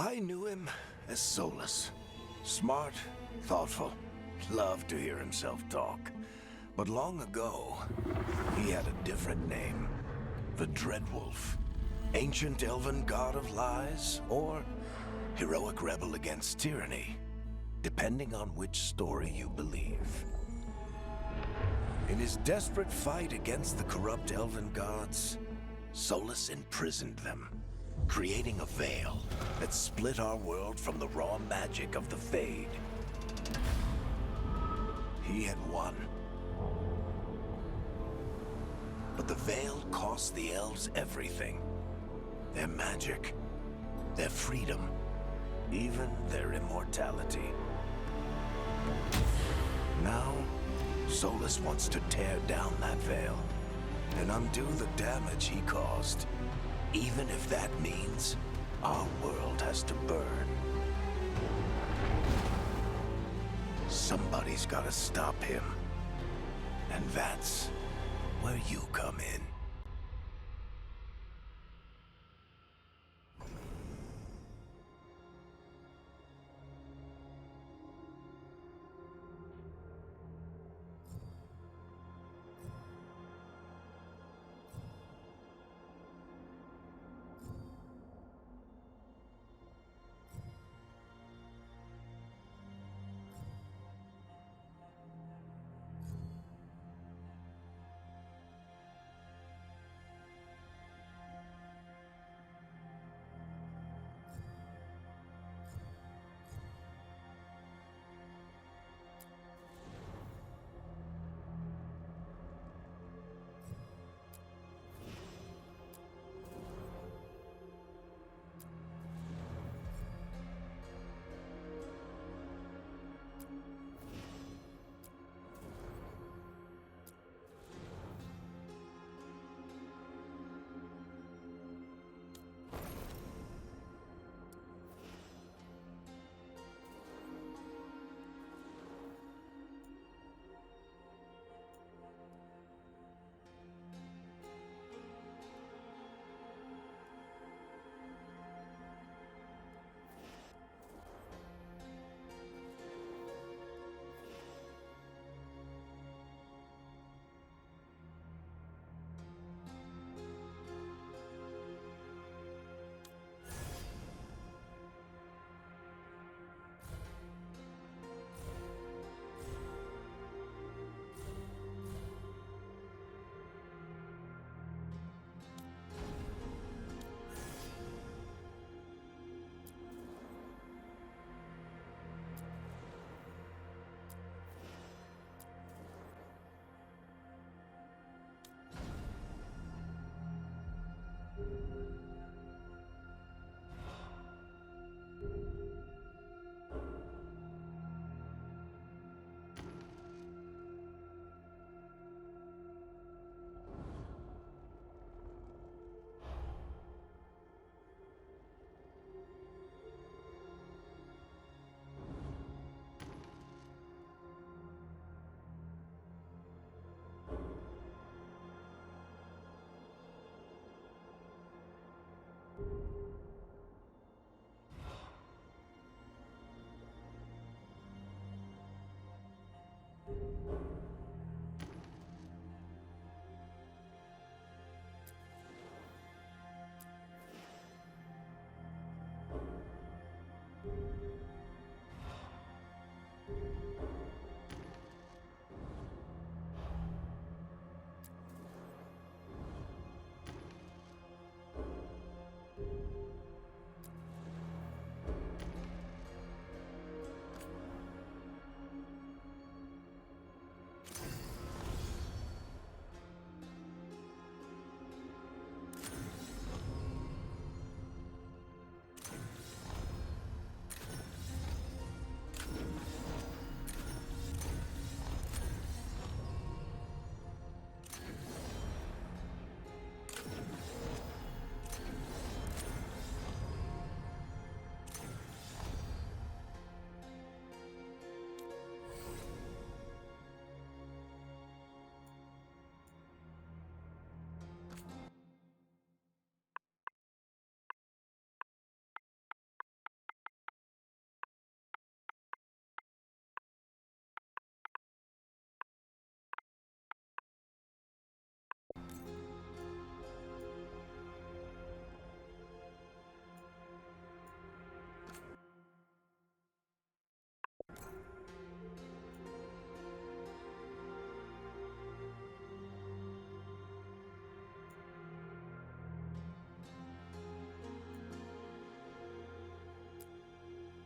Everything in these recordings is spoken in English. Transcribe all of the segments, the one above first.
I knew him as Solus. Smart, thoughtful, loved to hear himself talk. But long ago, he had a different name. The Dreadwolf. Ancient elven god of lies, or heroic rebel against tyranny, depending on which story you believe. In his desperate fight against the corrupt elven gods, Solus imprisoned them, creating a veil that split our world from the raw magic of the Fade. He had won. But the veil cost the elves everything. Their magic, their freedom, even their immortality. Now, Solus wants to tear down that veil and undo the damage he caused, even if that means our world has to burn. Somebody's gotta stop him, and that's where you come in.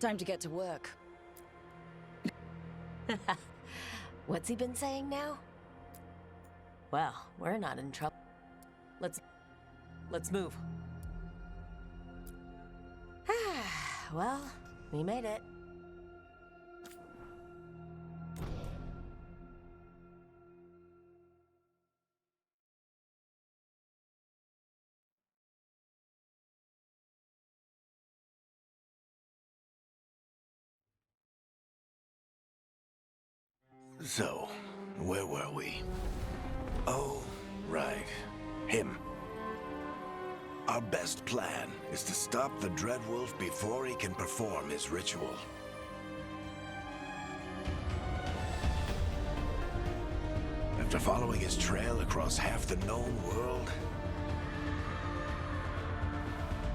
Time to get to work. What's he been saying now? Well, we're not in trouble. Let's move. Well, we made it. So, where were we? Oh, right. Him. Our best plan is to stop the Dreadwolf before he can perform his ritual. After following his trail across half the known world,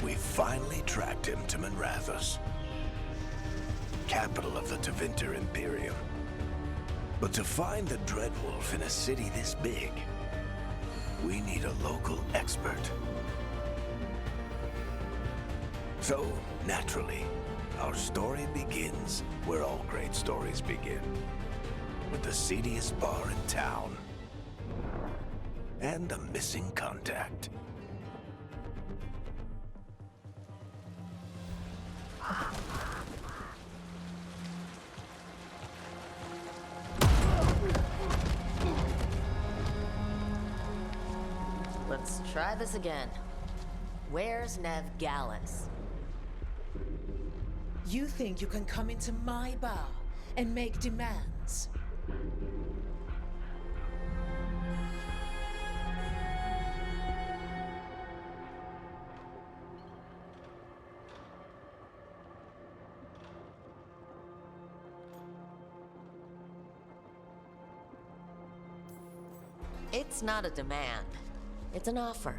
we finally tracked him to Minrathous, capital of the Tevinter Imperium. But to find the Dreadwolf in a city this big, we need a local expert. So, naturally, our story begins where all great stories begin. With the seediest bar in town. And a missing contact. Let's try this again. Where's Nev Gallus? You think you can come into my bar and make demands? It's not a demand. It's an offer.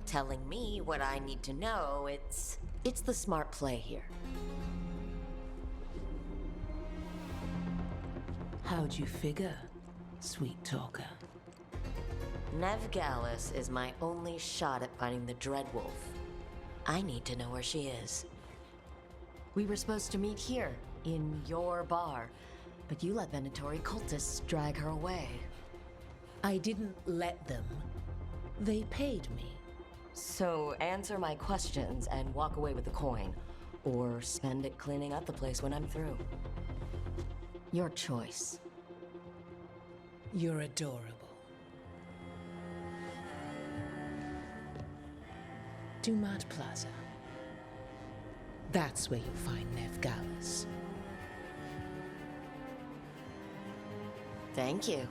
Telling me what I need to know, it's the smart play here. How'd you figure, sweet talker? Nev Gallus is my only shot at finding the Dreadwolf. I need to know where she is. We were supposed to meet here, in your bar, but you let Venatori cultists drag her away. I didn't let them. They paid me. So answer my questions and walk away with the coin, or spend it cleaning up the place when I'm through. Your choice. You're adorable. Dumat Plaza. That's where you'll find Nev Gallus. Thank you.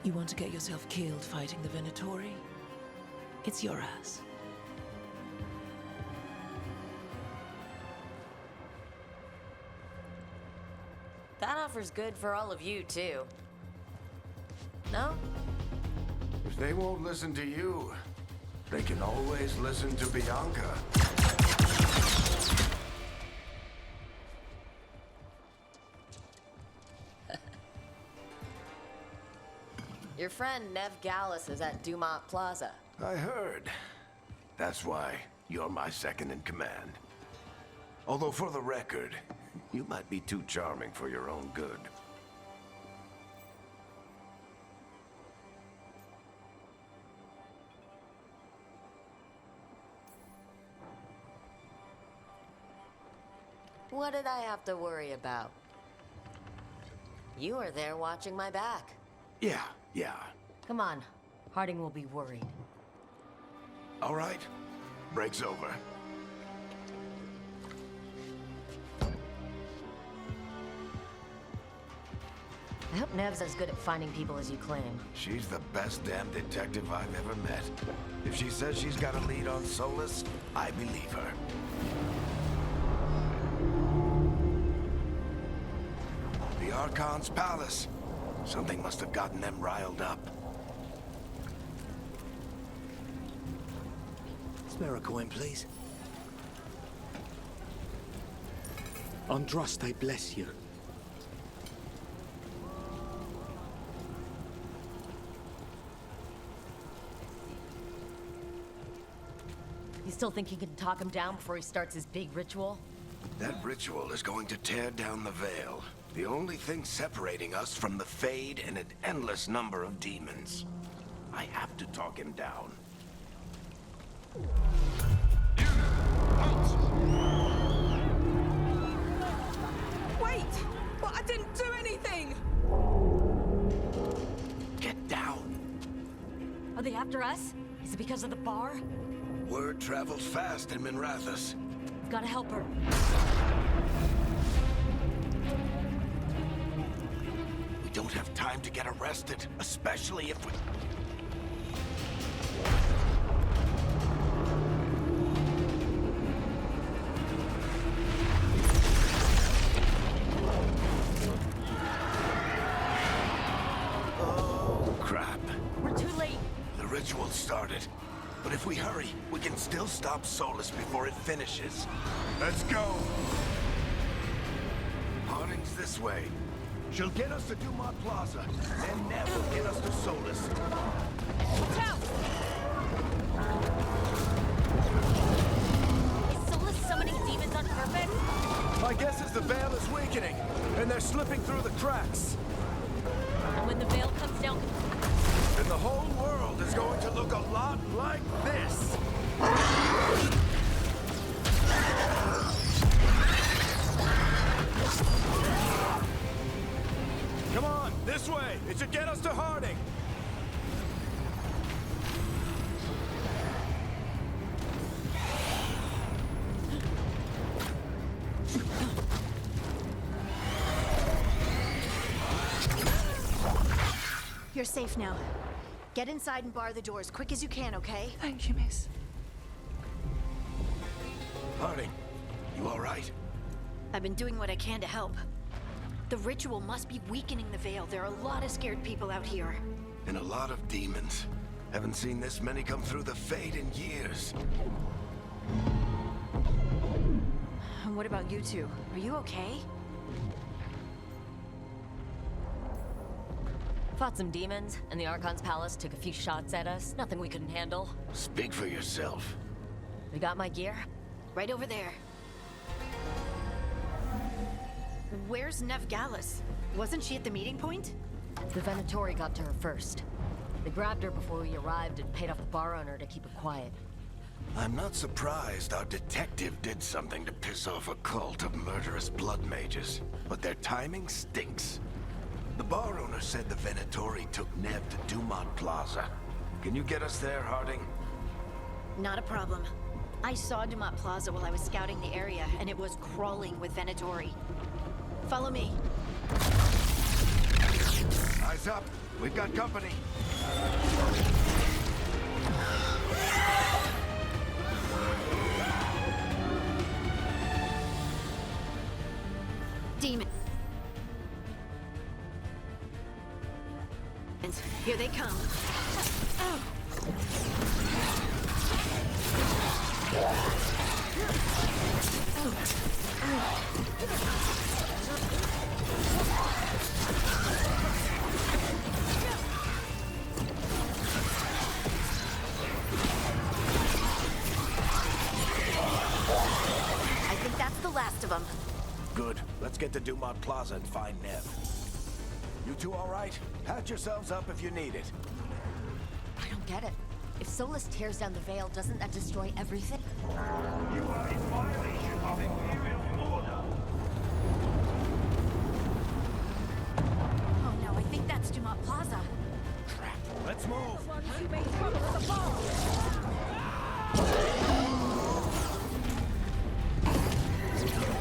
You want to get yourself killed fighting the Venatori? It's your ass. That offer's good for all of you, too. No? If they won't listen to you, they can always listen to Bianca. Your friend Nev Gallus is at Dumat Plaza. I heard. That's why you're my second in command. Although for the record, you might be too charming for your own good. What did I have to worry about? You were there watching my back. Yeah. Come on. Harding will be worried. All right. Break's over. I hope Nev's as good at finding people as you claim. She's the best damn detective I've ever met. If she says she's got a lead on Solus, I believe her. The Archon's palace. Something must have gotten them riled up. Spare a coin, please. Andraste bless you. You still think you can talk him down before he starts his big ritual? That ritual is going to tear down the Veil. The only thing separating us from the Fade and an endless number of demons. I have to talk him down. Wait! But I didn't do anything! Get down. Are they after us? Is it because of the bar? Word travels fast in Minrathous. Gotta help her. We don't have time to get arrested, especially if we... Oh, crap. We're too late. The ritual started. But if we hurry, we can still stop Solus before it finishes. Let's go! Harding's this way. She'll get us to Dumont Plaza, then Nev will get us to Solus. Watch out! Is Solus summoning demons on purpose? My guess is the Veil is weakening, and they're slipping through the cracks. And when the veil comes down... And the whole world is going to look a lot like this. Come on, this way. It should get us to Harding. You're safe now. Get inside and bar the doors quick as you can, okay? Thank you, miss. Harding, you all right? I've been doing what I can to help. The ritual must be weakening the Veil. There are a lot of scared people out here. And a lot of demons. Haven't seen this many come through the Fade in years. And what about you two? Are you okay? Fought some demons, and the Archon's palace took a few shots at us. Nothing we couldn't handle. Speak for yourself. We got my gear. Right over there. Where's Nev Gallus? Wasn't she at the meeting point? The Venatori got to her first. They grabbed her before we arrived and paid off the bar owner to keep her quiet. I'm not surprised our detective did something to piss off a cult of murderous blood mages, but their timing stinks. The bar owner said the Venatori took Nev to Dumont Plaza. Can you get us there, Harding? Not a problem. I saw Dumont Plaza while I was scouting the area, and it was crawling with Venatori. Follow me. Eyes up. We've got company. Demons. Here they come. I think that's the last of them. Good. Let's get to Dumont Plaza and find Nev. You two all right? Patch yourselves up if you need it. I don't get it. If Solus tears down the Veil, doesn't that destroy everything? You are in violation of Imperial order. Oh no, I think that's Dumont Plaza. Crap. Let's move.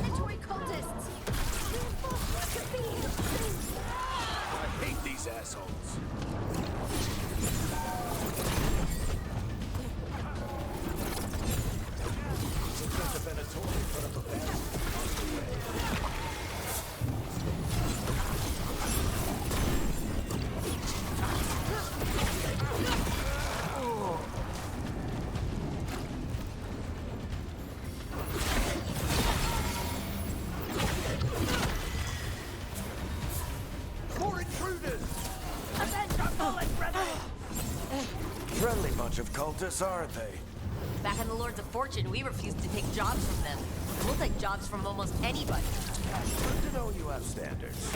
Mandatory cultists! I hate these assholes. Looks like the Venatori put up a bad... More intruders! Friendly bunch of cultists, aren't they? Back in the Lords of Fortune, we refused to take jobs from them. We'll take jobs from almost anybody. Good to know you have standards.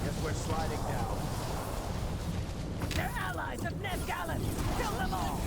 Guess we're sliding down. They're allies of Veilguard! Kill them all!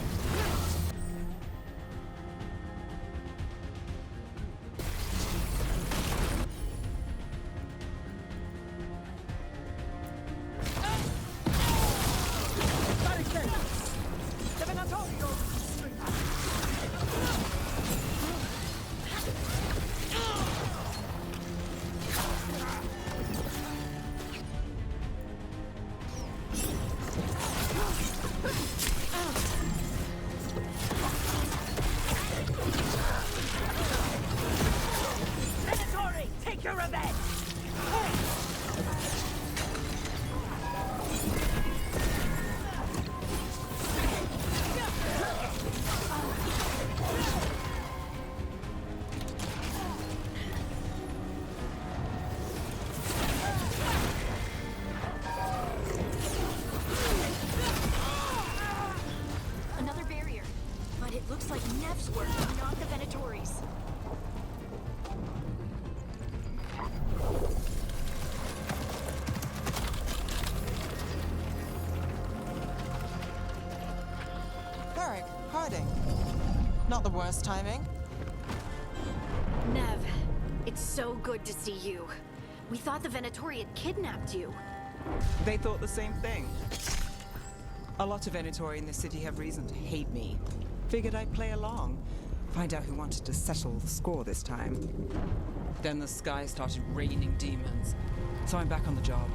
Take your revenge! Another barrier. But it looks like Nev's work, not the Venatori's. Harding. Not the worst timing. Nev, it's so good to see you. We thought the Venatori had kidnapped you. They thought the same thing. A lot of Venatori in this city have reason to hate me. Figured I'd play along. Find out who wanted to settle the score this time. Then the sky started raining demons. So I'm back on the job.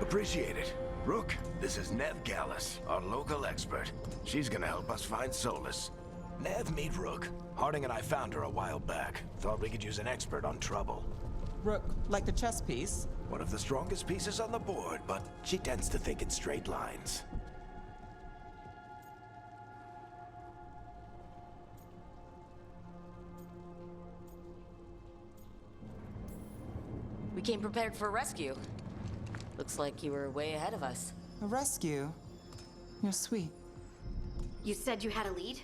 Appreciate it. Rook, this is Nev Gallus, our local expert. She's gonna help us find Solus. Nev, meet Rook. Harding and I found her a while back. Thought we could use an expert on trouble. Rook, like the chess piece? One of the strongest pieces on the board, but she tends to think in straight lines. We came prepared for a rescue. Looks like you were way ahead of us. A rescue? You're sweet. You said you had a lead?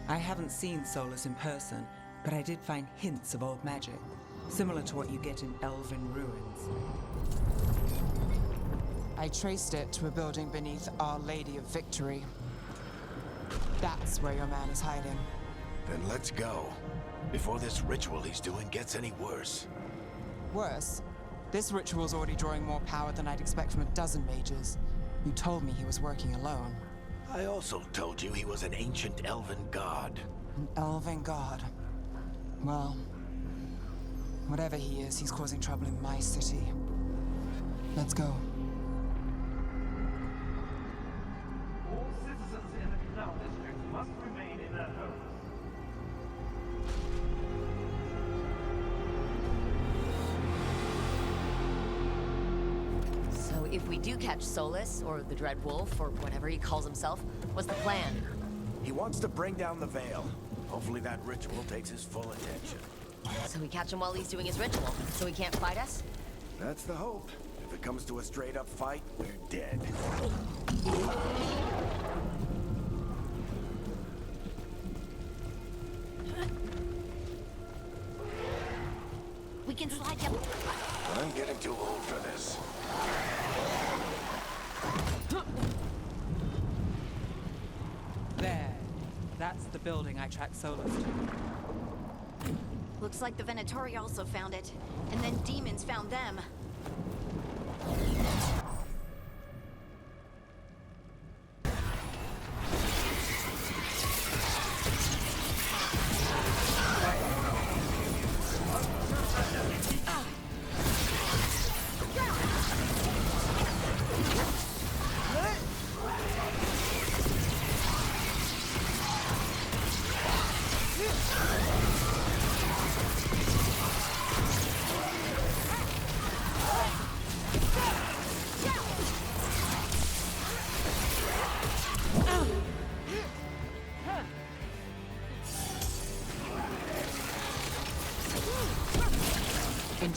I haven't seen Solus in person, but I did find hints of old magic, similar to what you get in elven ruins. I traced it to a building beneath Our Lady of Victory. That's where your man is hiding. Then let's go. Before this ritual he's doing gets any worse. Worse, this ritual's already drawing more power than I'd expect from a dozen mages. You told me he was working alone. I also told you he was an ancient elven god. An elven god. Well, whatever he is, he's causing trouble in my city. Let's go. All citizens in the Canal District must remain in their homes. So if we do catch Solus, or the Dread Wolf, or whatever he calls himself, what's the plan? He wants to bring down the Veil. Hopefully that ritual takes his full attention. So we catch him while he's doing his ritual, so he can't fight us? That's the hope. If it comes to a straight-up fight, we're dead. We can slide down. I'm getting too old for this. There. That's the building I tracked Solus to. Looks like the Venatori also found it. And then demons found them.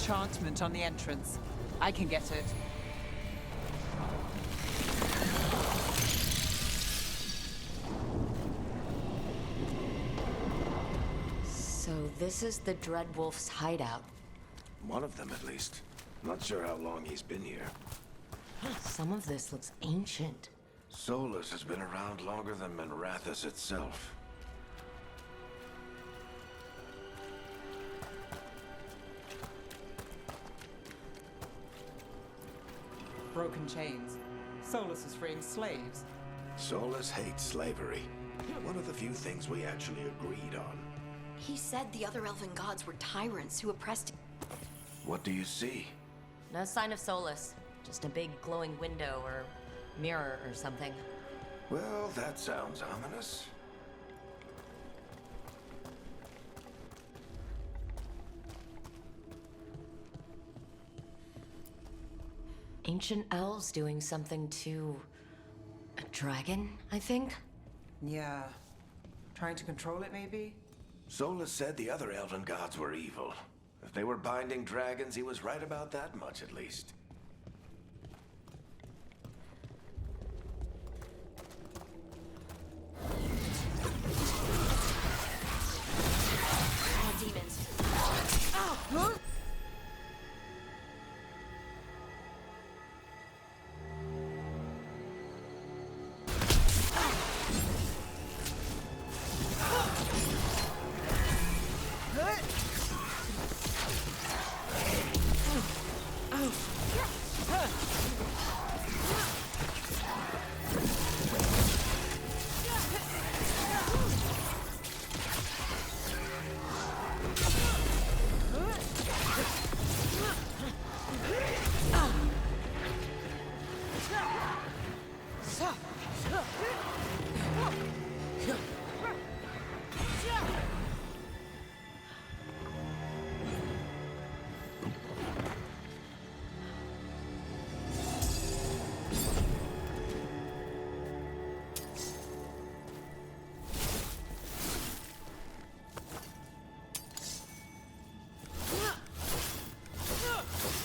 enchantment on the entrance. I can get it. So this is the Dreadwolf's hideout. One of them, at least. Not sure how long he's been here. Some of this looks ancient. Solus has been around longer than Manrathus itself. Broken chains. Solus is freeing slaves. Solus hates slavery. One of the few things we actually agreed on. He said the other elven gods were tyrants who oppressed. What do you see? No sign of Solus. Just a big glowing window or mirror or something. Well, that sounds ominous. Ancient elves doing something to a dragon, I think? Yeah. Trying to control it, maybe? Solus said the other elven gods were evil. If they were binding dragons, he was right about that much, at least. Oh, demons. Oh!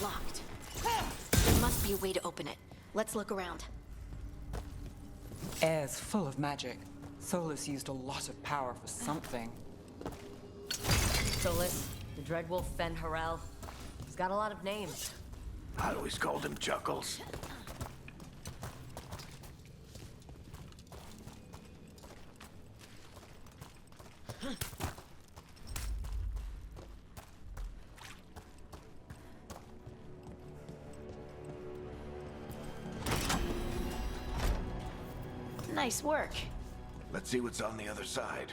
Locked. There must be a way to open it. Let's look around. Air's full of magic. Solus used a lot of power for something. Solus, the Dreadwolf Fen Harel. He's got a lot of names. I always called him Chuckles. Nice work. Let's see what's on the other side.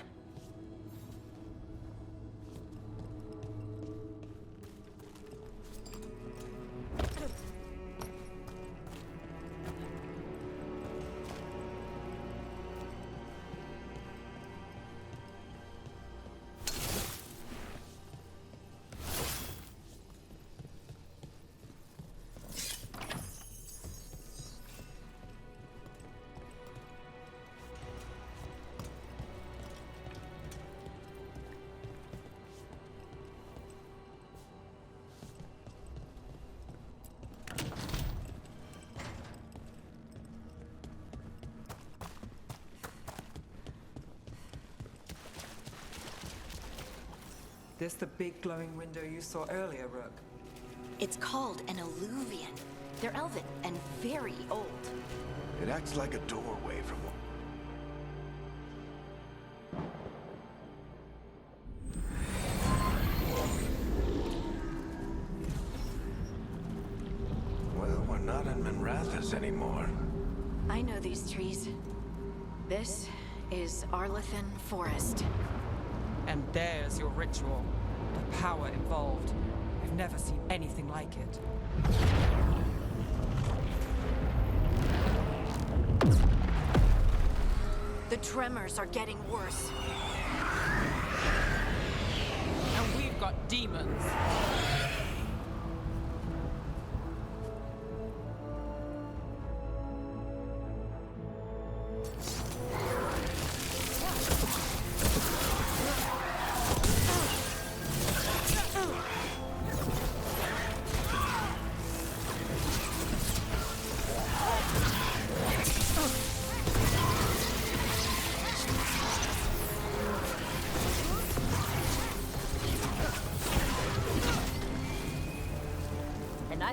This the big glowing window you saw earlier, Rook? It's called an alluvian. They're elven and very old. It acts like a doorway from... Well, we're not in Manrathus anymore. I know these trees. This is Arlethan Forest. And there's your ritual. The power involved. I've never seen anything like it. The tremors are getting worse. And we've got demons.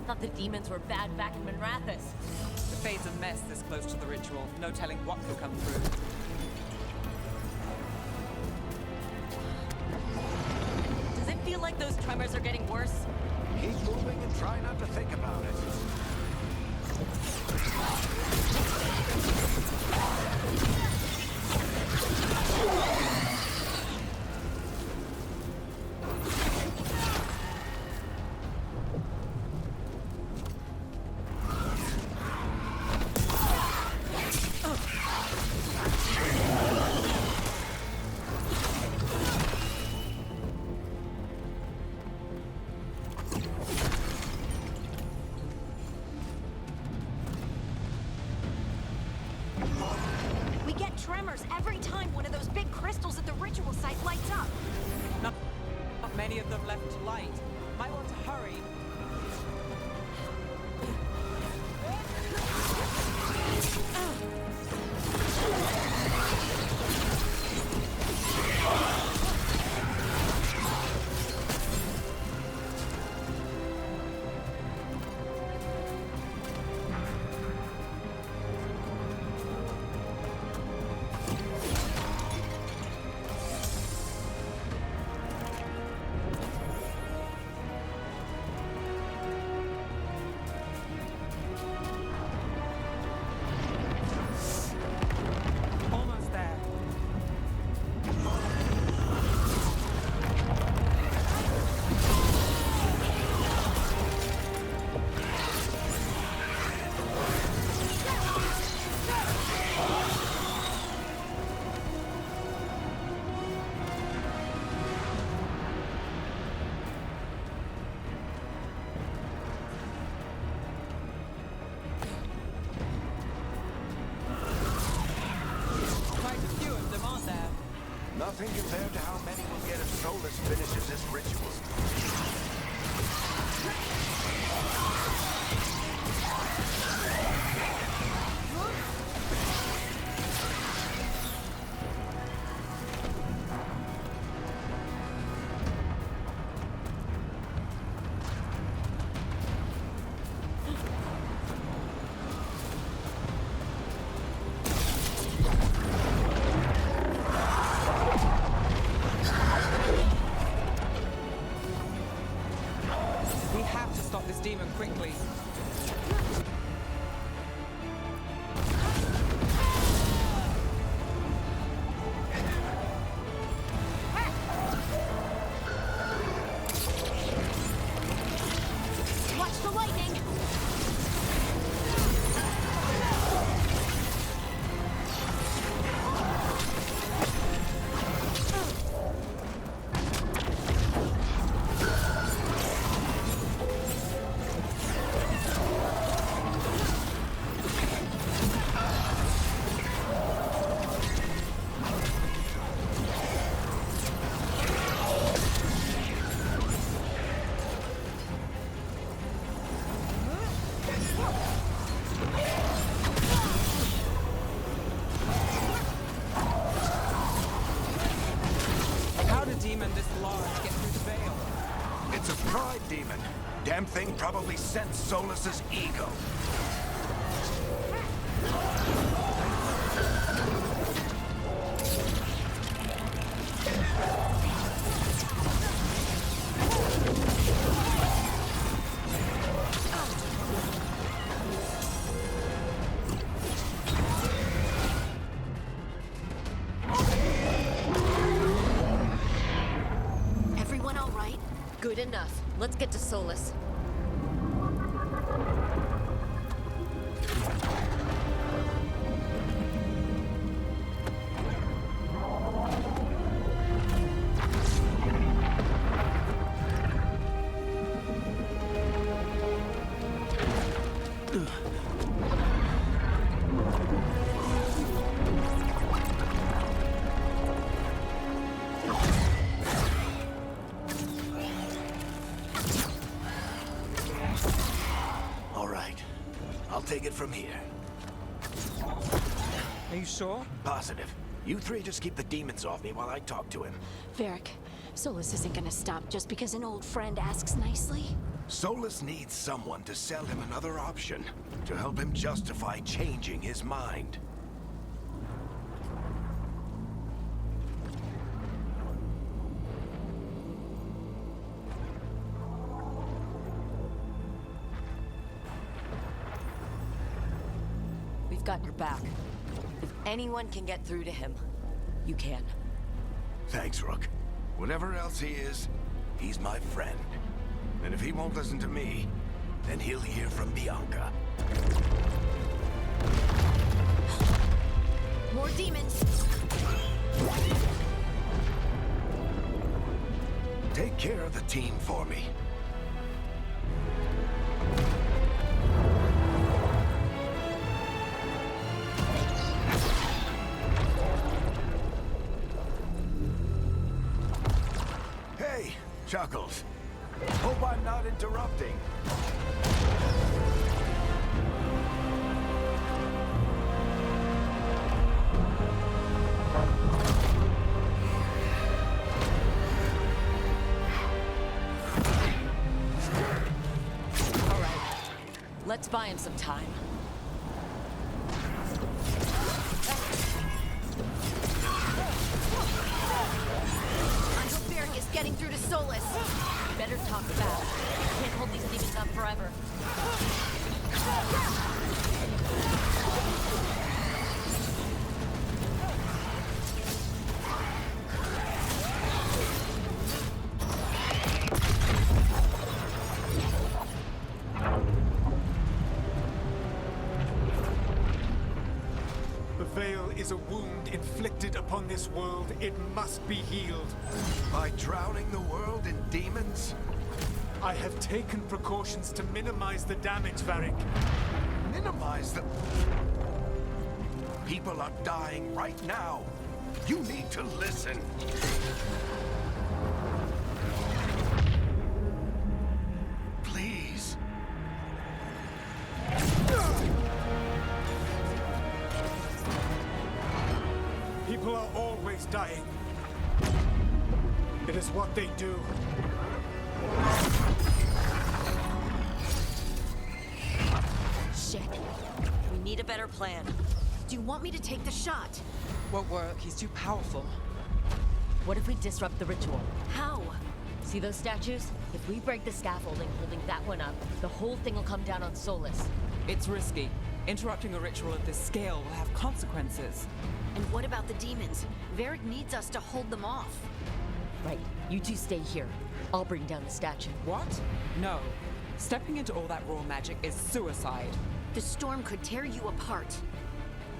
thought the demons were bad back in Manrathus. The Fade's a mess this close to the ritual. No telling what could come through. Does it feel like those tremors are getting worse? Keep moving and try not to think about it. We get tremors every time one of those big crystals at the ritual site lights up. Not many of them left to light. Might want to hurry. Almost there. Quite a few of them, aren't there? Nothing compared to how many will get if Solus finishes this ritual. We have to stop this demon quickly. Watch the lightning! How did a demon this large get through the veil? It's a pride demon. Damn thing probably sensed Solus's ego. Everyone all right? Good enough. Let's get to Solus. All right. I'll take it from here. Are you sure? Positive. You three just keep the demons off me while I talk to him. Varric, Solus isn't gonna stop just because an old friend asks nicely. Solus needs someone to sell him another option, to help him justify changing his mind. We've got your back. If anyone can get through to him, you can. Thanks, Rook. Whatever else he is, he's my friend. And if he won't listen to me, then he'll hear from Bianca. More demons! Take care of the team for me. Hey, Chuckles. Hope I'm not interrupting. All right. Let's buy him some time. I hope Varric is getting through to Solus. Better talk fast. Can't hold these demons up forever. The Veil is a wound inflicted upon this world. It must be healed. By drowning the world in demons? I have taken precautions to minimize the damage, Varric. Minimize the... People are dying right now. You need to listen. Please. People are always dying. It is what they do. Shit. We need a better plan. Do you want me to take the shot? Won't work. He's too powerful. What if we disrupt the ritual? How? See those statues? If we break the scaffolding holding that one up, the whole thing will come down on Solus. It's risky. Interrupting a ritual of this scale will have consequences. And what about the demons? Varric needs us to hold them off. Right. You two stay here. I'll bring down the statue. What? No. Stepping into all that raw magic is suicide. The storm could tear you apart.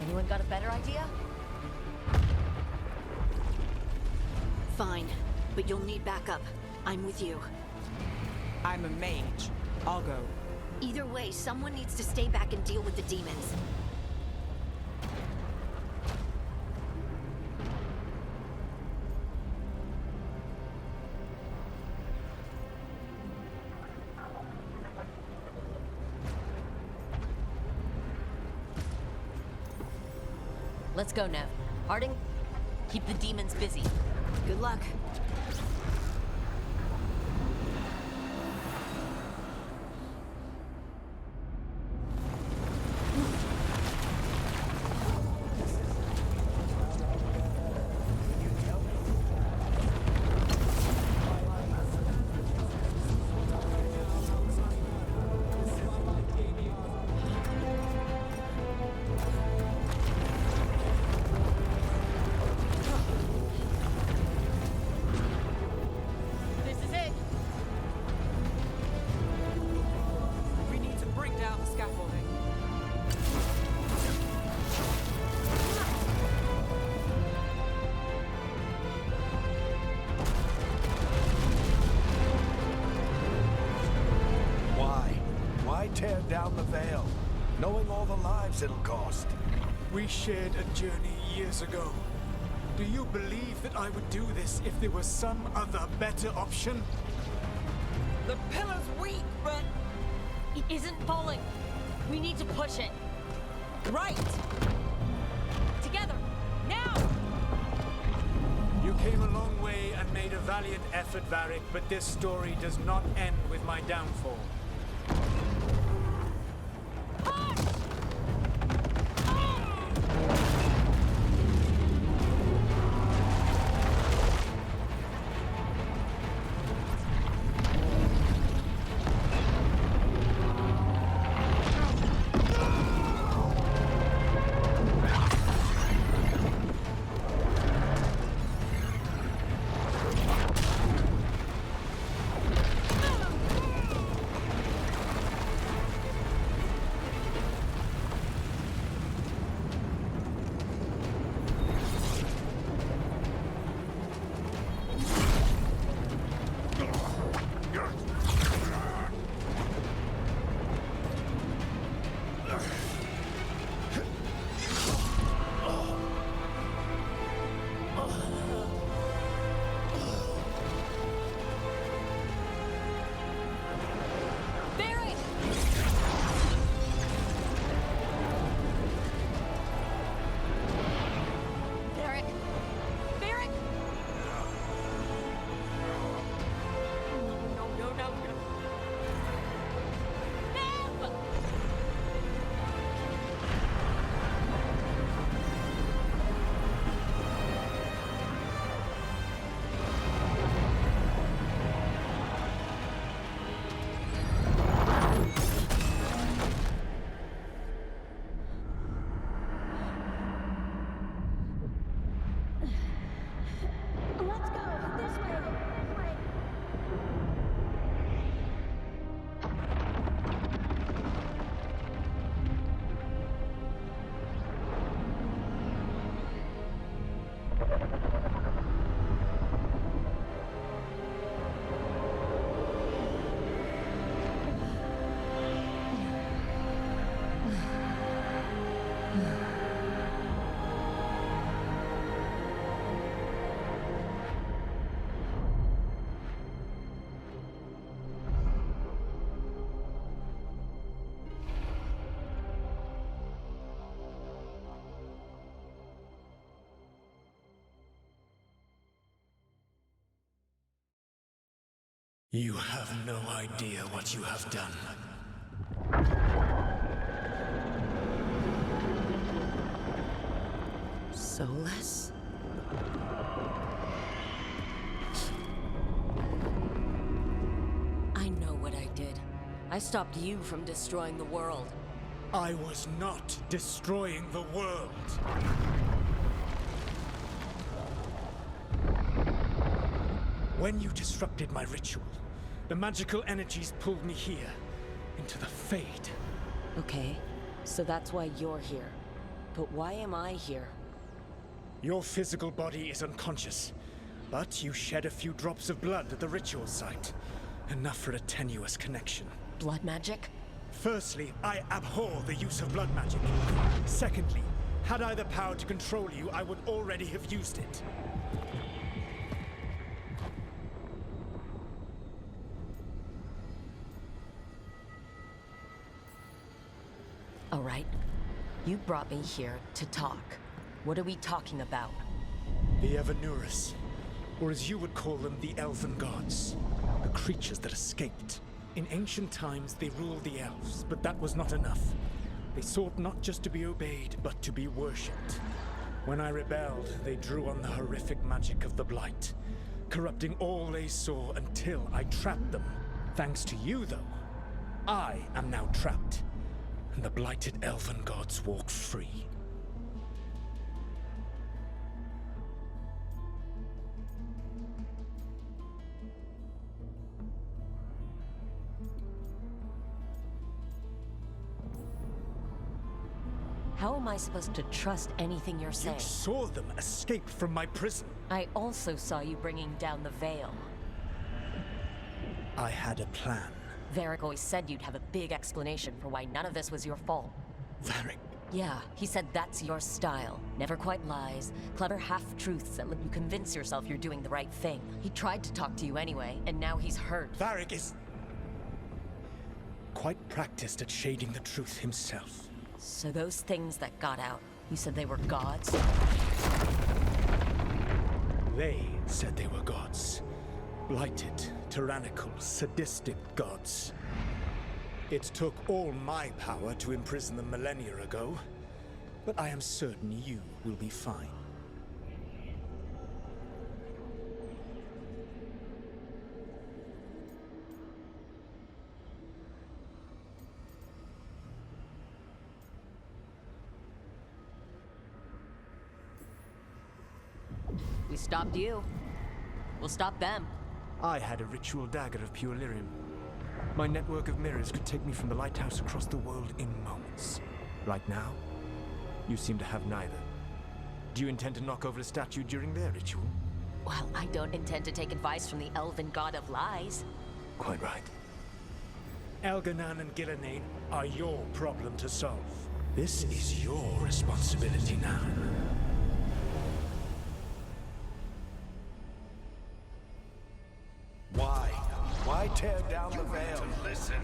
Anyone got a better idea? Fine, but you'll need backup. I'm with you. I'm a mage. I'll go. Either way, someone needs to stay back and deal with the demons. Let's go, Nev. Harding, keep the demons busy. Good luck. This is it. We need to bring down the scaffolding. Why? Why tear down the Veil, knowing all the lives it'll cost? We shared a journey years ago. Do you believe that I would do this if there was some other better option? The pillar's weak, but... It isn't falling. We need to push it. Right! Together. Now! You came a long way and made a valiant effort, Varric, but this story does not end with my downfall. You have no idea what you have done. Soulless? I know what I did. I stopped you from destroying the world. I was not destroying the world. When you disrupted my ritual, the magical energies pulled me here, into the Fade. Okay, so that's why you're here. But why am I here? Your physical body is unconscious, but you shed a few drops of blood at the ritual site. Enough for a tenuous connection. Blood magic? Firstly, I abhor the use of blood magic. Secondly, had I the power to control you, I would already have used it. All right. You brought me here to talk. What are we talking about? The Evanuris, or as you would call them, the Elven Gods. The creatures that escaped. In ancient times, they ruled the elves, but that was not enough. They sought not just to be obeyed, but to be worshipped. When I rebelled, they drew on the horrific magic of the Blight, corrupting all they saw until I trapped them. Thanks to you, though, I am now trapped, and the blighted Elven Gods walk free. How am I supposed to trust anything you're saying? You saw them escape from my prison. I also saw you bringing down the veil. I had a plan. Varric always said you'd have a big explanation for why none of this was your fault. Varric. Yeah, he said that's your style. Never quite lies, clever half-truths that let you convince yourself you're doing the right thing. He tried to talk to you anyway, and now he's hurt. Varric is quite practiced at shading the truth himself. So those things that got out, you said they were gods? They said they were gods. Blighted, tyrannical, sadistic gods. It took all my power to imprison them millennia ago, but I am certain you will be fine. We stopped you. We'll stop them. I had a ritual dagger of pure lyrium. My network of mirrors could take me from the lighthouse across the world in moments. Right now, you seem to have neither. Do you intend to knock over a statue during their ritual? Well, I don't intend to take advice from the elven god of lies. Quite right. Elganan and Gillenane are your problem to solve. This is your responsibility now. Why? Why tear down the veil? Listen.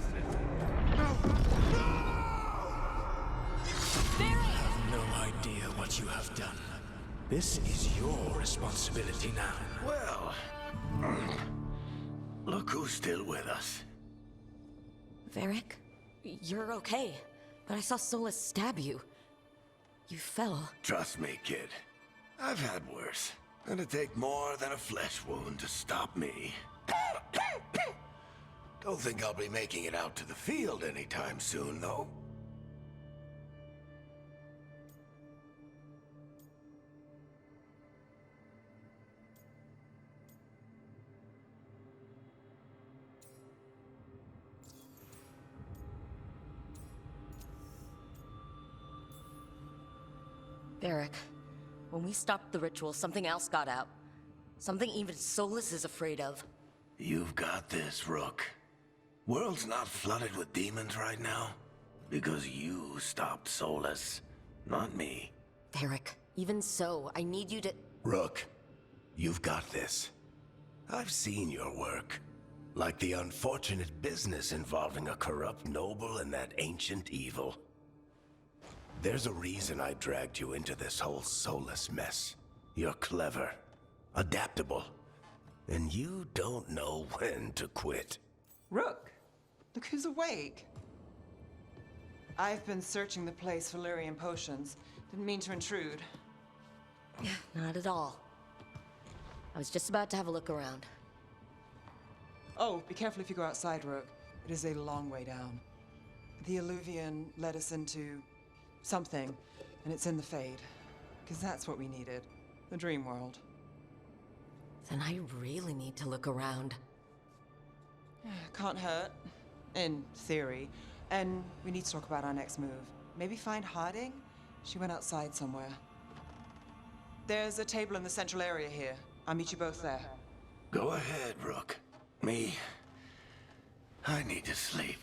You have no idea what you have done. This is your responsibility now. Well, look who's still with us. Varric, you're okay. But I saw Solus stab you. You fell. Trust me, kid. I've had worse. It'd take more than a flesh wound to stop me. Don't think I'll be making it out to the field anytime soon, though. Varric, when we stopped the ritual, something else got out. Something even Solus is afraid of. You've got this, Rook. World's not flooded with demons right now. Because you stopped Solus, not me. Varric, even so, I need you to... Rook, you've got this. I've seen your work. Like the unfortunate business involving a corrupt noble and that ancient evil. There's a reason I dragged you into this whole Solus mess. You're clever, adaptable, and you don't know when to quit. Rook, look who's awake. I've been searching the place for lyrium potions. Didn't mean to intrude. Not at all. I was just about to have a look around. Oh, be careful if you go outside, Rook. It is a long way down. The Alluvian led us into something, and it's in the Fade. Because that's what we needed. The dream world. Then I really need to look around. Can't hurt. In theory. And we need to talk about our next move. Maybe find Harding? She went outside somewhere. There's a table in the central area here. I'll meet you both there. Go ahead, Rook. Me, I need to sleep.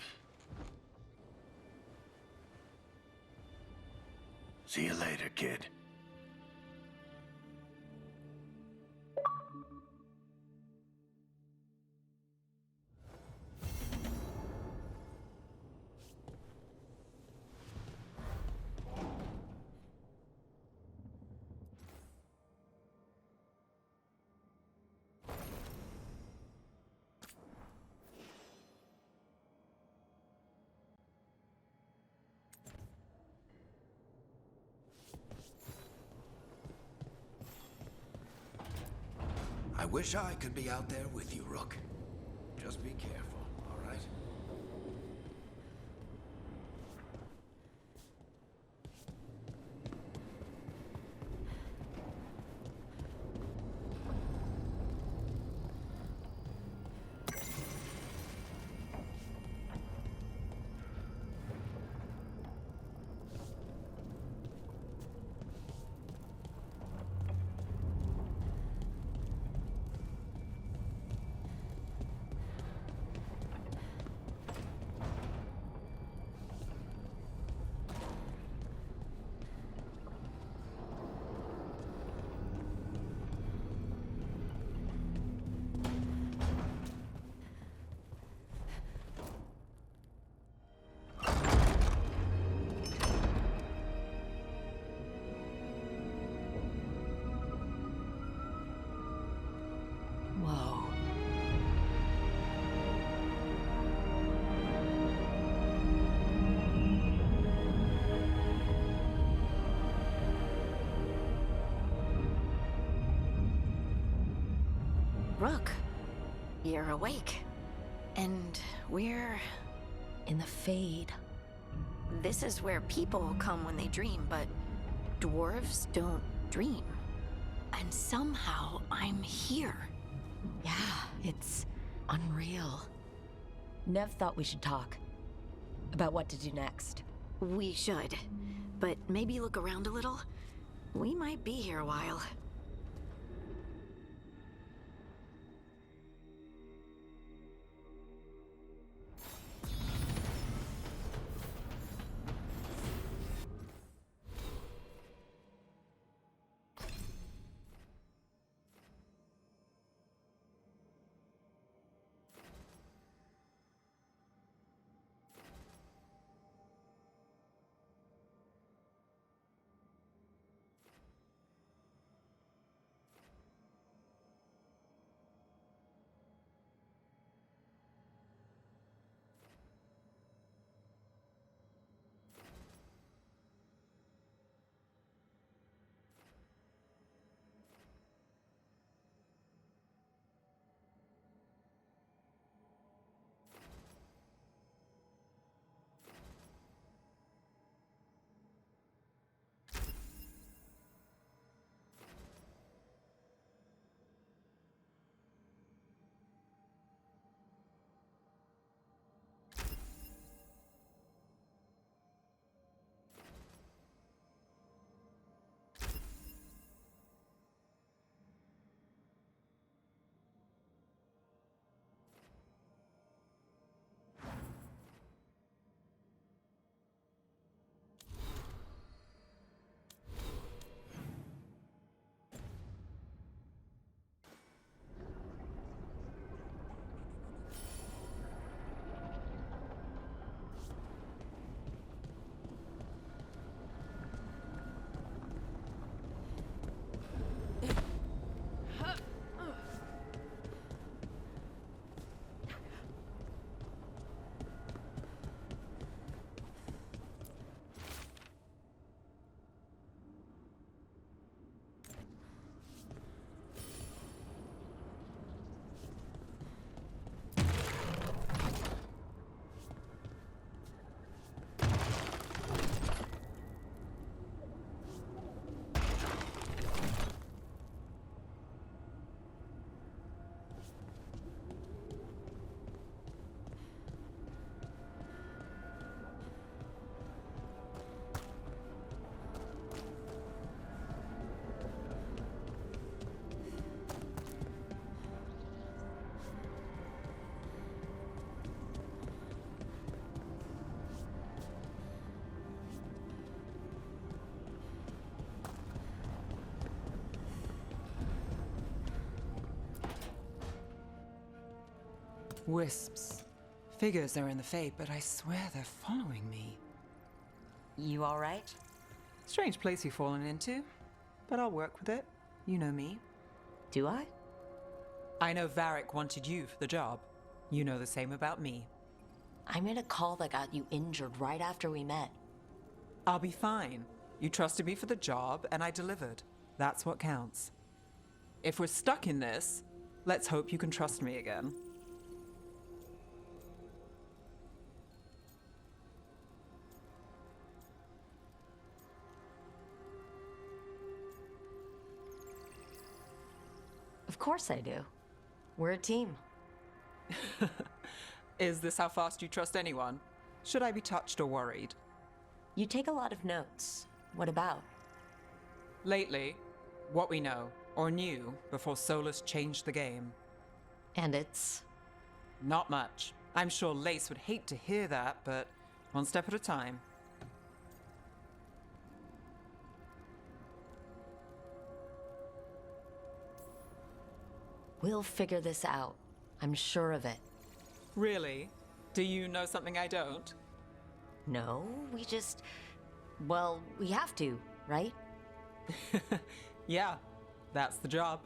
See you later, kid. I wish I could be out there with you, Rook. Just be careful, all right? Rook, you're awake. And we're... In the Fade. This is where people come when they dream, but dwarves don't dream. And somehow I'm here. Yeah, it's unreal. Nev thought we should talk about what to do next. We should. But maybe look around a little. We might be here a while. Wisps. Figures are in the Fade, but I swear they're following me. You alright? Strange place you've fallen into, but I'll work with it. You know me. Do I? I know Varric wanted you for the job. You know the same about me. I made a call that got you injured right after we met. I'll be fine. You trusted me for the job, and I delivered. That's what counts. If we're stuck in this, let's hope you can trust me again. Of course I do. We're a team. Is this how fast you trust anyone? Should I be touched or worried? You take a lot of notes. What about? Lately, what we know, or knew, before Solus changed the game. And it's... Not much. I'm sure Lace would hate to hear that, but one step at a time. We'll figure this out. I'm sure of it. Really? Do you know something I don't? No, we just... Well, we have to, right? Yeah, that's the job.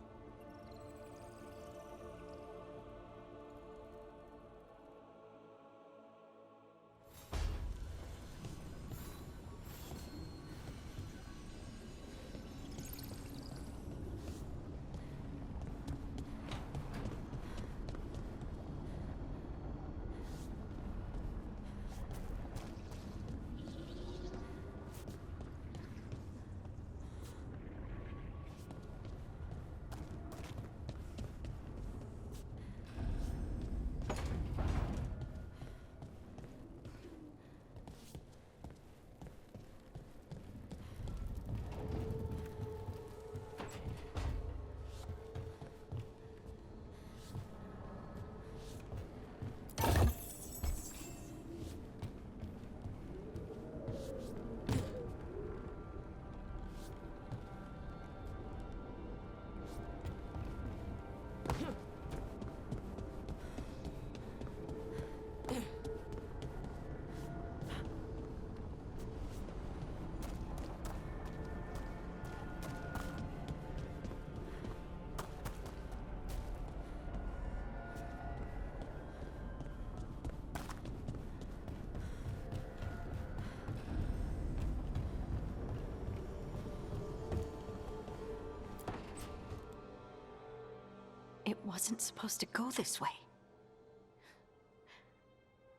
wasn't supposed to go this way.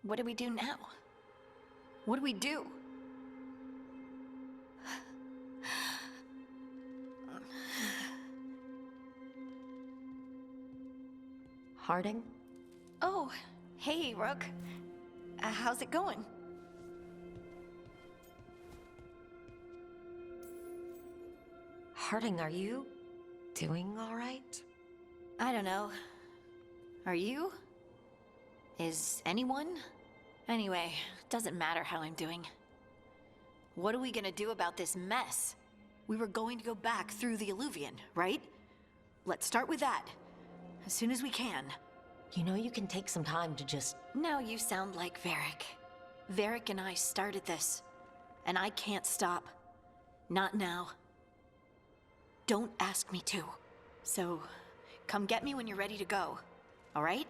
What do we do now? What do we do? Harding? Oh, hey, Rook. How's it going? Harding, are you doing all right? I don't know. Are you? Is anyone? Anyway, doesn't matter how I'm doing. What are we gonna do about this mess? We were going to go back through the Alluvion, right? Let's start with that. As soon as we can. You know you can take some time to just... Now you sound like Varric. Varric and I started this. And I can't stop. Not now. Don't ask me to. So, come get me when you're ready to go. All right?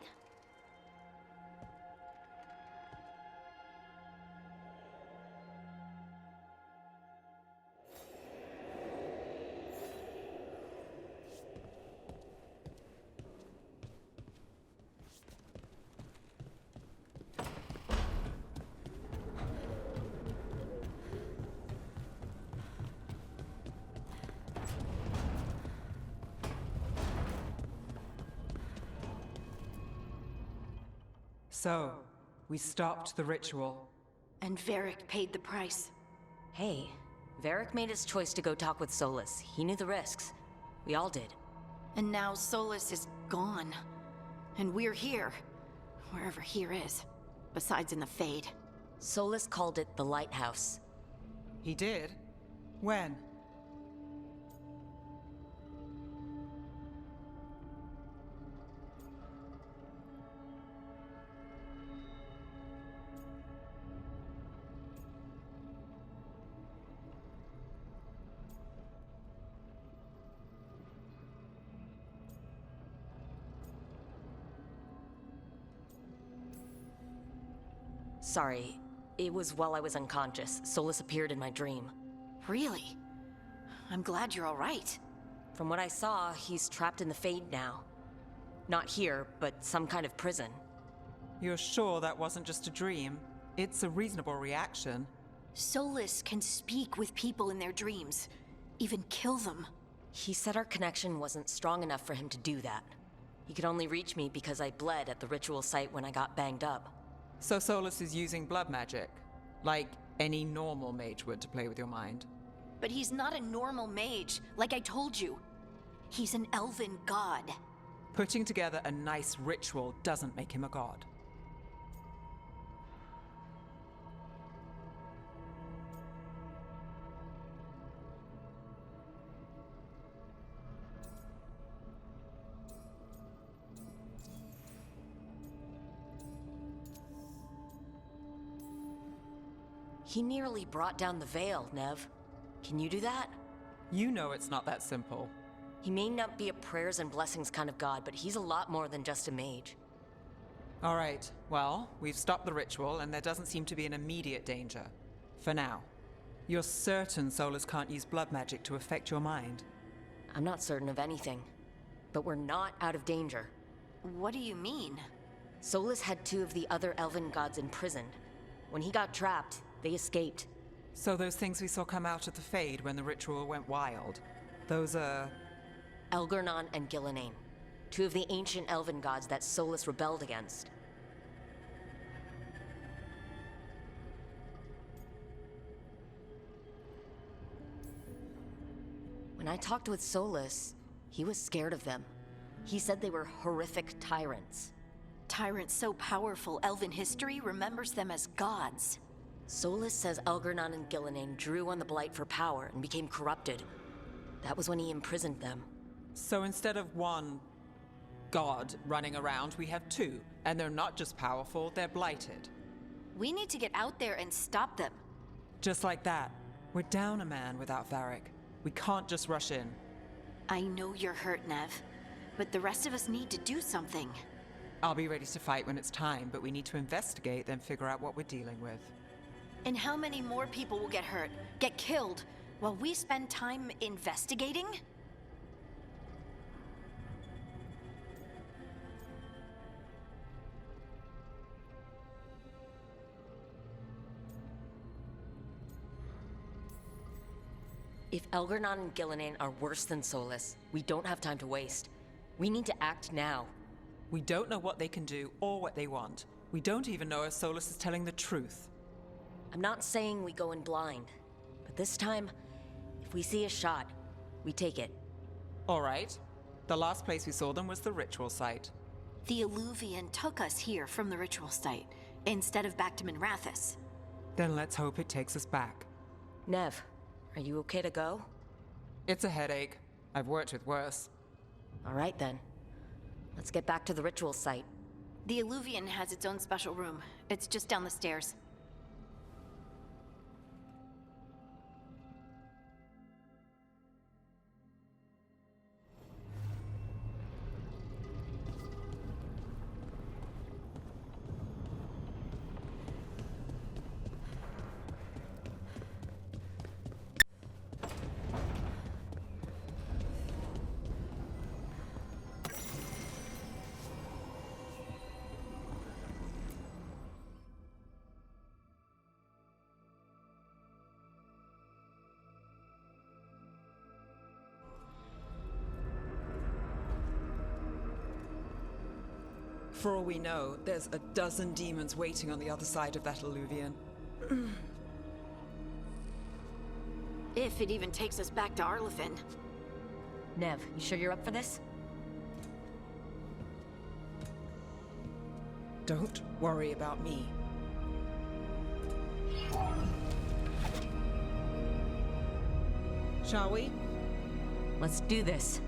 So, we stopped the ritual. And Varric paid the price. Hey, Varric made his choice to go talk with Solus. He knew the risks. We all did. And now Solus is gone. And we're here. Wherever here is. Besides in the Fade. Solus called it the Lighthouse. He did? When? Sorry, it was while I was unconscious. Solus appeared in my dream. Really? I'm glad you're all right. From what I saw, he's trapped in the Fade now. Not here, but some kind of prison. You're sure that wasn't just a dream? It's a reasonable reaction. Solus can speak with people in their dreams. Even kill them. He said our connection wasn't strong enough for him to do that. He could only reach me because I bled at the ritual site when I got banged up. So Solus is using blood magic, like any normal mage would to play with your mind. But he's not a normal mage, like I told you. He's an elven god. Putting together a nice ritual doesn't make him a god. He nearly brought down the Veil, Nev. Can you do that? You know it's not that simple. He may not be a prayers and blessings kind of god, but he's a lot more than just a mage. All right, well, we've stopped the ritual and there doesn't seem to be an immediate danger. For now. You're certain Solus can't use blood magic to affect your mind? I'm not certain of anything. But we're not out of danger. What do you mean? Solus had 2 of the other elven gods imprisoned. When he got trapped, they escaped. So those things we saw come out of the Fade when the ritual went wild, those are... Elgornon and Gillenane, 2 of the ancient elven gods that Solus rebelled against. When I talked with Solus, he was scared of them. He said they were horrific tyrants. Tyrants so powerful, elven history remembers them as gods. Solus says Elgornon and Gillenane drew on the Blight for power and became corrupted. That was when he imprisoned them. So instead of one god running around, we have 2. And they're not just powerful, they're blighted. We need to get out there and stop them. Just like that. We're down a man without Varric. We can't just rush in. I know you're hurt, Nev. But the rest of us need to do something. I'll be ready to fight when it's time, but we need to investigate, then figure out what we're dealing with. And how many more people will get hurt, get killed, while we spend time investigating? If Elgernon and Gillinan are worse than Solus, we don't have time to waste. We need to act now. We don't know what they can do or what they want. We don't even know if Solus is telling the truth. I'm not saying we go in blind, but this time, if we see a shot, we take it. All right. The last place we saw them was the ritual site. The Illuvian took us here from the ritual site, instead of back to Minrathous. Then let's hope it takes us back. Nev, are you okay to go? It's a headache. I've worked with worse. All right then. Let's get back to the ritual site. The Illuvian has its own special room. It's just down the stairs. For all we know, there's a dozen demons waiting on the other side of that Illuvian. If it even takes us back to Arlithin. Nev, you sure you're up for this? Don't worry about me. Shall we? Let's do this.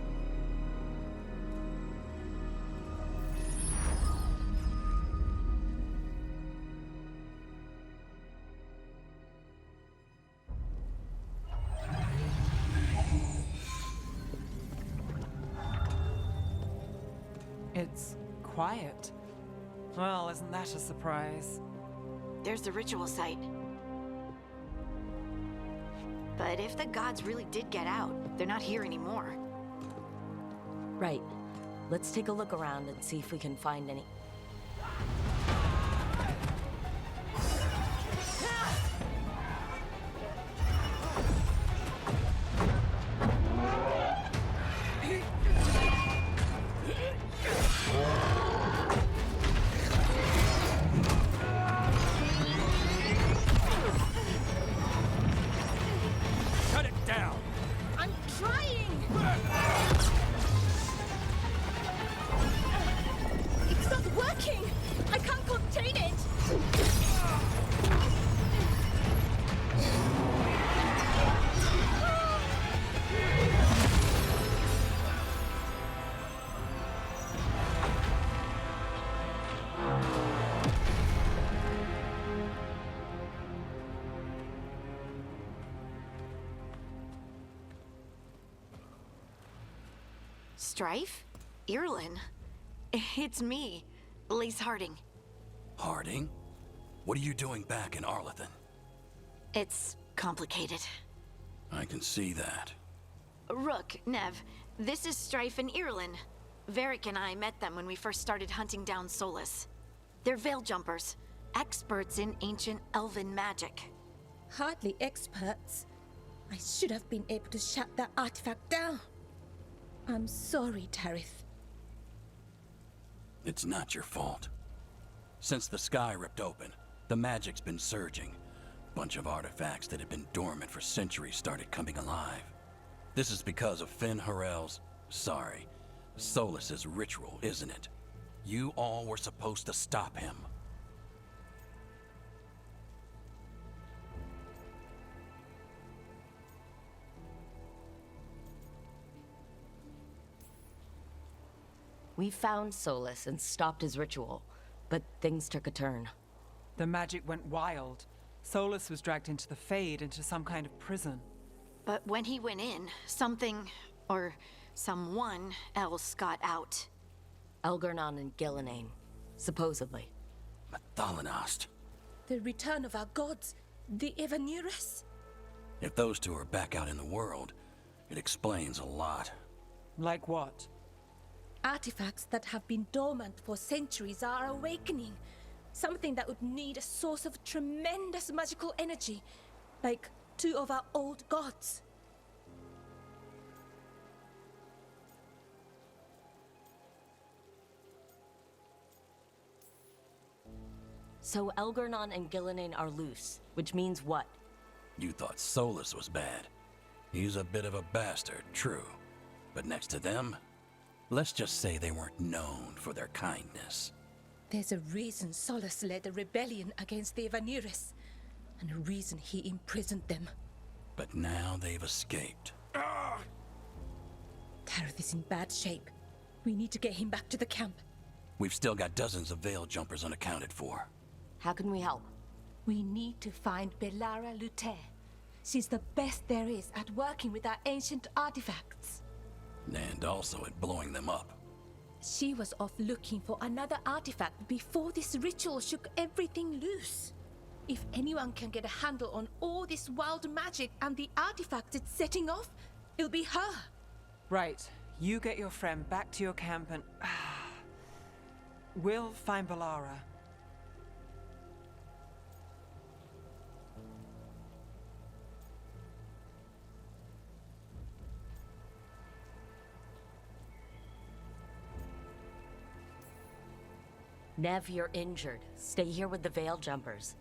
It's quiet. Well, isn't that a surprise? There's the ritual site. But if the gods really did get out, they're not here anymore. Right. Let's take a look around and see if we can find any... Strife? Irlin? It's me, Lace Harding. Harding? What are you doing back in Arlithin? It's complicated. I can see that. Rook, Nev, this is Strife and Irlin. Varric and I met them when we first started hunting down Solus. They're veil jumpers, experts in ancient elven magic. Hardly experts. I should have been able to shut that artifact down. I'm sorry, Tarith. It's not your fault. Since the sky ripped open, the magic's been surging. Bunch of artifacts that had been dormant for centuries started coming alive. This is because of Finn Harel's... Solus's ritual, isn't it? You all were supposed to stop him. We found Solus and stopped his ritual, but things took a turn. The magic went wild. Solus was dragged into the Fade, into some kind of prison. But when he went in, something, or someone else got out. Elgernon and Gillinan, supposedly. Mathalanost. The return of our gods, the Evanurus? If those two are back out in the world, it explains a lot. Like what? Artifacts that have been dormant for centuries are awakening. Something that would need a source of tremendous magical energy, like two of our old gods. So Elgernon and Gillinan are loose, which means what? You thought Solus was bad. He's a bit of a bastard, true. But next to them, let's just say they weren't known for their kindness. There's a reason Solus led a rebellion against the Evanuris, and a reason he imprisoned them. But now they've escaped. Tareth is in bad shape. We need to get him back to the camp. We've still got dozens of Veil jumpers unaccounted for. How can we help? We need to find Belara Luther. She's the best there is at working with our ancient artifacts. And also at blowing them up. She was off looking for another artifact before this ritual shook everything loose. If anyone can get a handle on all this wild magic and the artifacts it's setting off, it'll be her. Right. You get your friend back to your camp and... we'll find Belara. Nev, you're injured. Stay here with the Veil jumpers.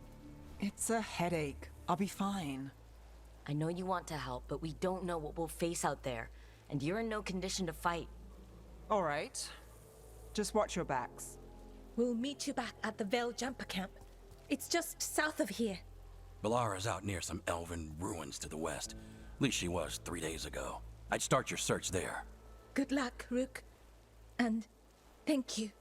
It's a headache. I'll be fine. I know you want to help, but we don't know what we'll face out there. And you're in no condition to fight. All right. Just watch your backs. We'll meet you back at the Veil Jumper Camp. It's just south of here. Belara's out near some elven ruins to the west. At least she was 3 days ago. I'd start your search there. Good luck, Rook. And thank you.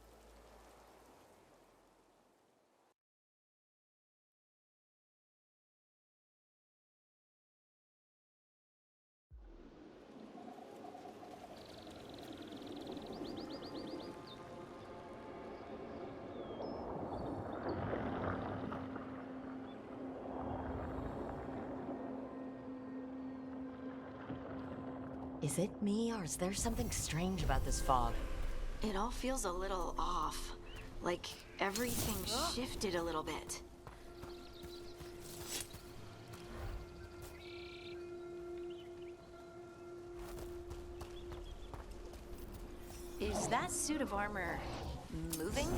Is it me, or is there something strange about this fog? It all feels a little off. Like everything shifted a little bit. Is that suit of armor moving?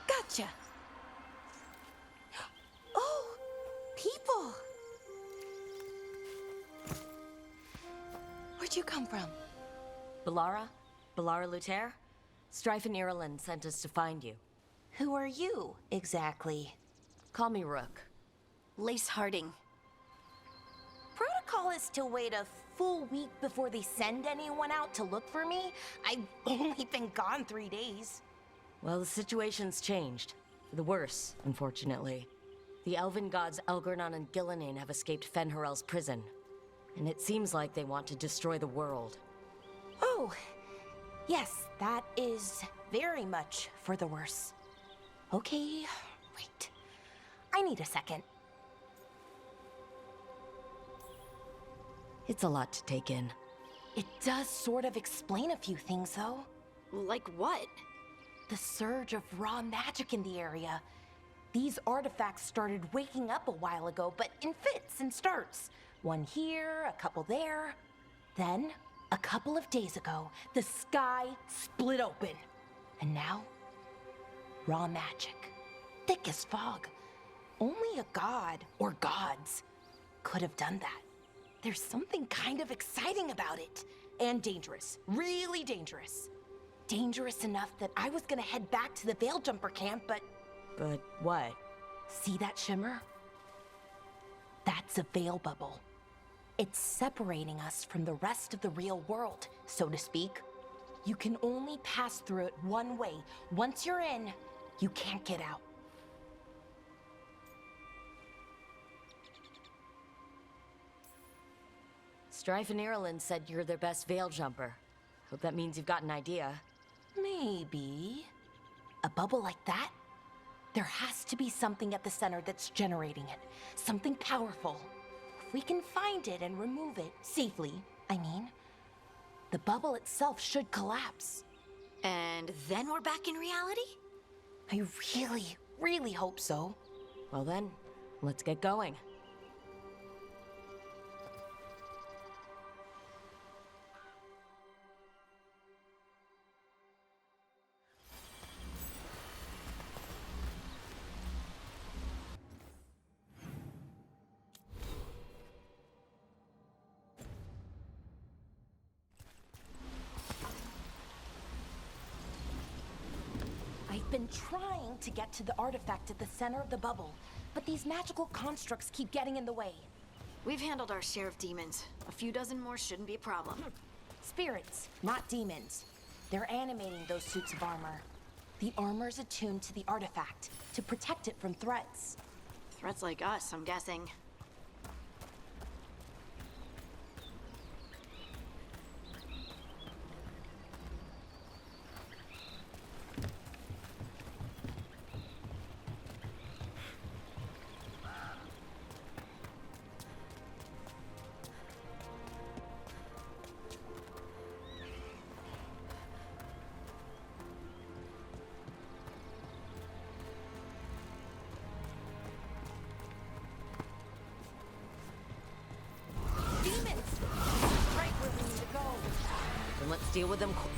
Gotcha. Oh, people. Where'd you come from? Belara? Belara Luther? Strife and Ireland sent us to find you. Who are you, exactly? Call me Rook. Lace Harding. Protocol is to wait a full week before they send anyone out to look for me. I've only been gone 3 days. Well, the situation's changed. For the worse, unfortunately. The elven gods Elgernon and Gillinan have escaped Fen'Harel's prison. And it seems like they want to destroy the world. Oh, yes, that is very much for the worse. Okay, wait. I need a second. It's a lot to take in. It does sort of explain a few things, though. Like what? The surge of raw magic in the area. These artifacts started waking up a while ago, but in fits and starts. One here, a couple there. Then, a couple of days ago, the sky split open. And now, raw magic. Thick as fog. Only a god, or gods, could have done that. There's something kind of exciting about it. And dangerous. Really dangerous. Dangerous enough that I was gonna head back to the Veil Jumper camp, but... But what? See that shimmer? That's a veil bubble. It's separating us from the rest of the real world, so to speak. You can only pass through it one way. Once you're in, you can't get out. Strife and Ireland said you're their best veil jumper. Hope that means you've got an idea. Maybe. A bubble like that? There has to be something at the center that's generating it. Something powerful. If we can find it and remove it safely, I mean, the bubble itself should collapse. And then we're back in reality? I really, really hope so. Well then, let's get going. I've been trying to get to the artifact at the center of the bubble, but these magical constructs keep getting in the way. We've handled our share of demons. A few dozen more shouldn't be a problem. Spirits, not demons. They're animating those suits of armor. The armor's attuned to the artifact to protect it from threats. Threats like us, I'm guessing. Then let's deal with them quick.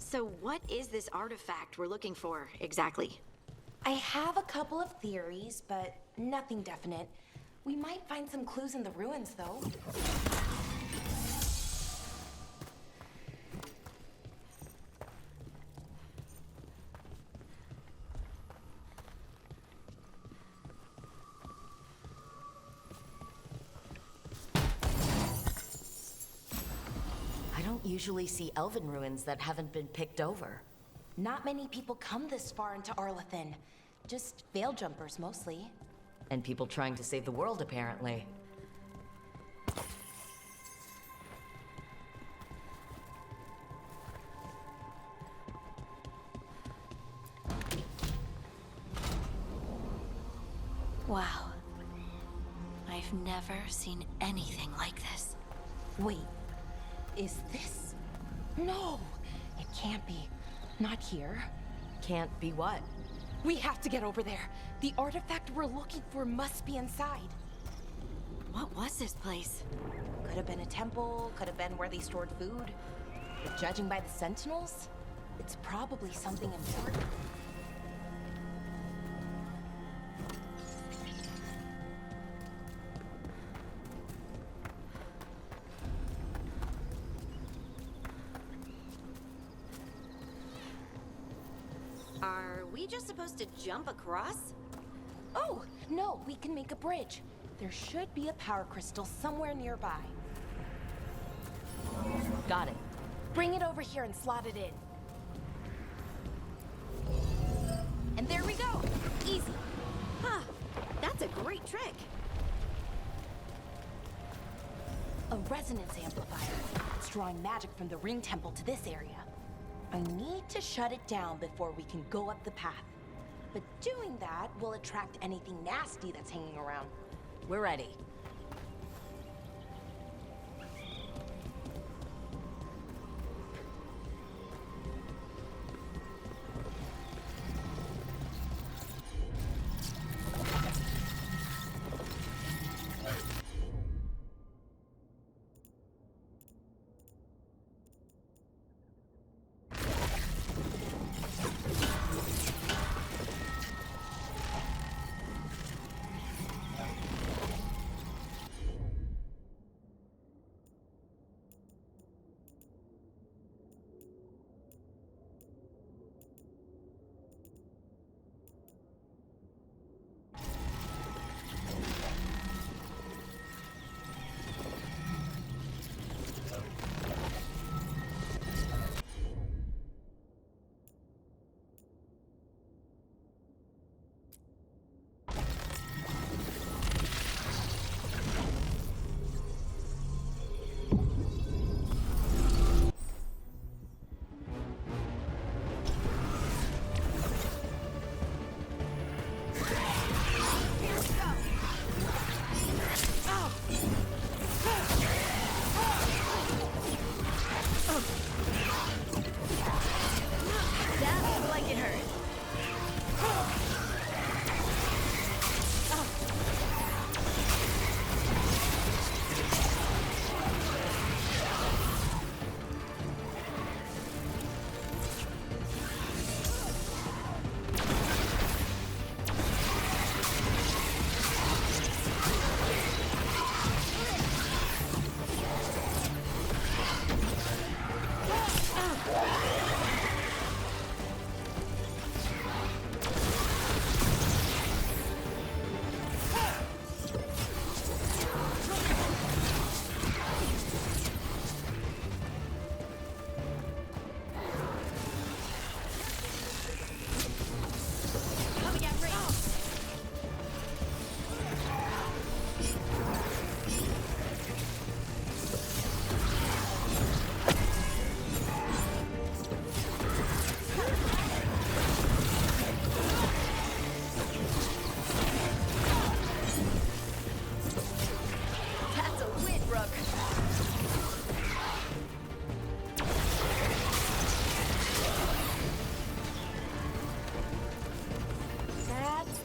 So what is this artifact we're looking for, exactly? I have a couple of theories, but nothing definite. We might find some clues in the ruins, though. I don't usually see elven ruins that haven't been picked over. Not many people come this far into Arlathan. Just veil jumpers, mostly. And people trying to save the world, apparently. Wow. I've never seen anything like this. Wait, is this? No, it can't be. Not here. Can't be what? We have to get over there. The artifact we're looking for must be inside. What was this place? Could have been a temple, could have been where they stored food. But judging by the sentinels, it's probably something important. Are we just supposed to jump across? Oh, no, we can make a bridge. There should be a power crystal somewhere nearby. Got it. Bring it over here and slot it in. And there we go. Easy. Huh. That's a great trick. A resonance amplifier. It's drawing magic from the ring temple to this area. I need to shut it down before we can go up the path. But doing that will attract anything nasty that's hanging around. We're ready.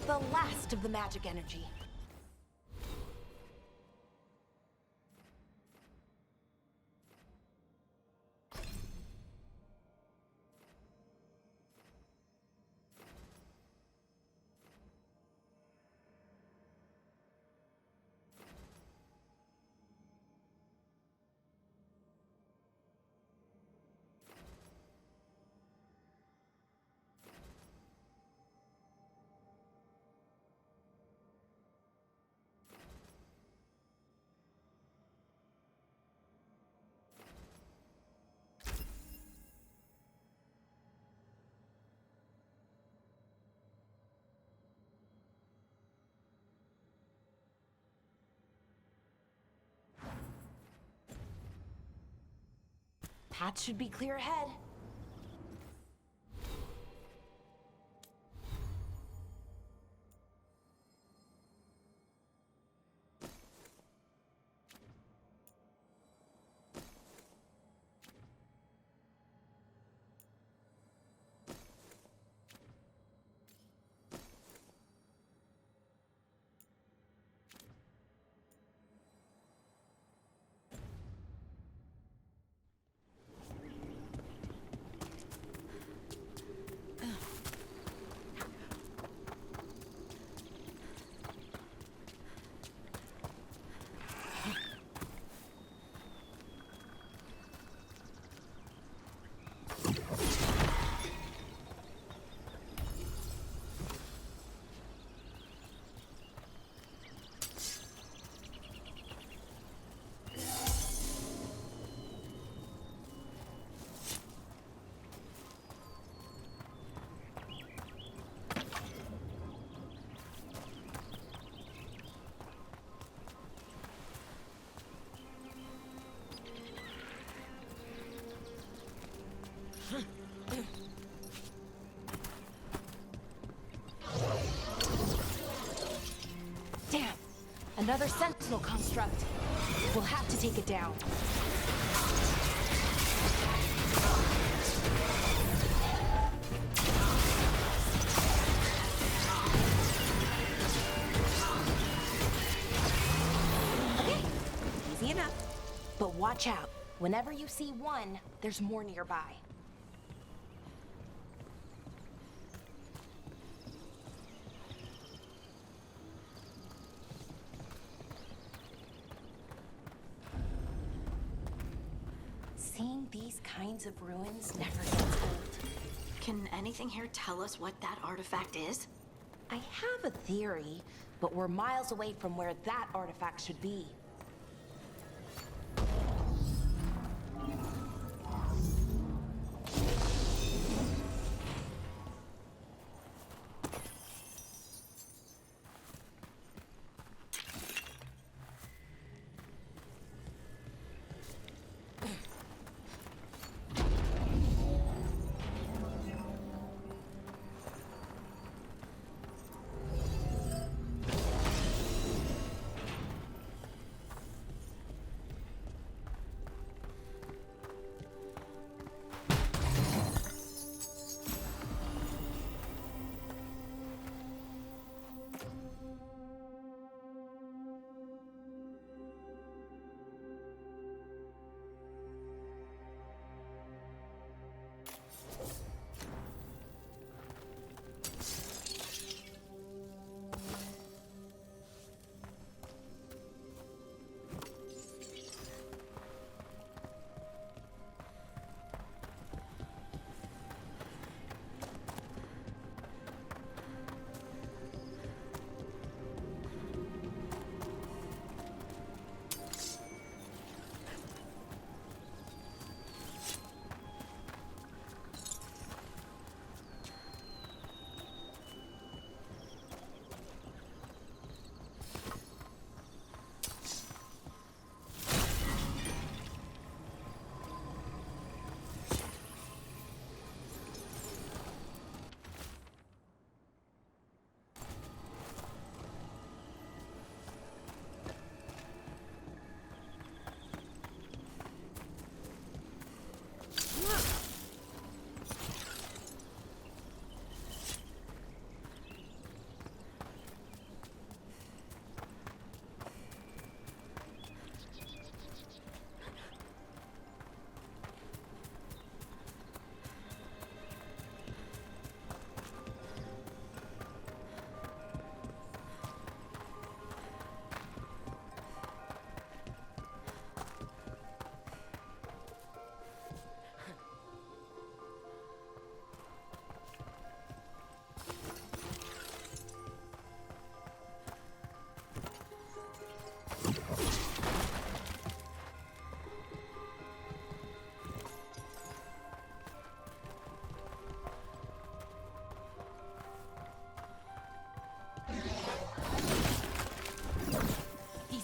The last of the magic energy. Path should be clear ahead. Another sentinel construct. We'll have to take it down. Okay, easy enough. But watch out. Whenever you see one, there's more nearby. Seeing these kinds of ruins never gets old. Can anything here tell us what that artifact is? I have a theory, but we're miles away from where that artifact should be.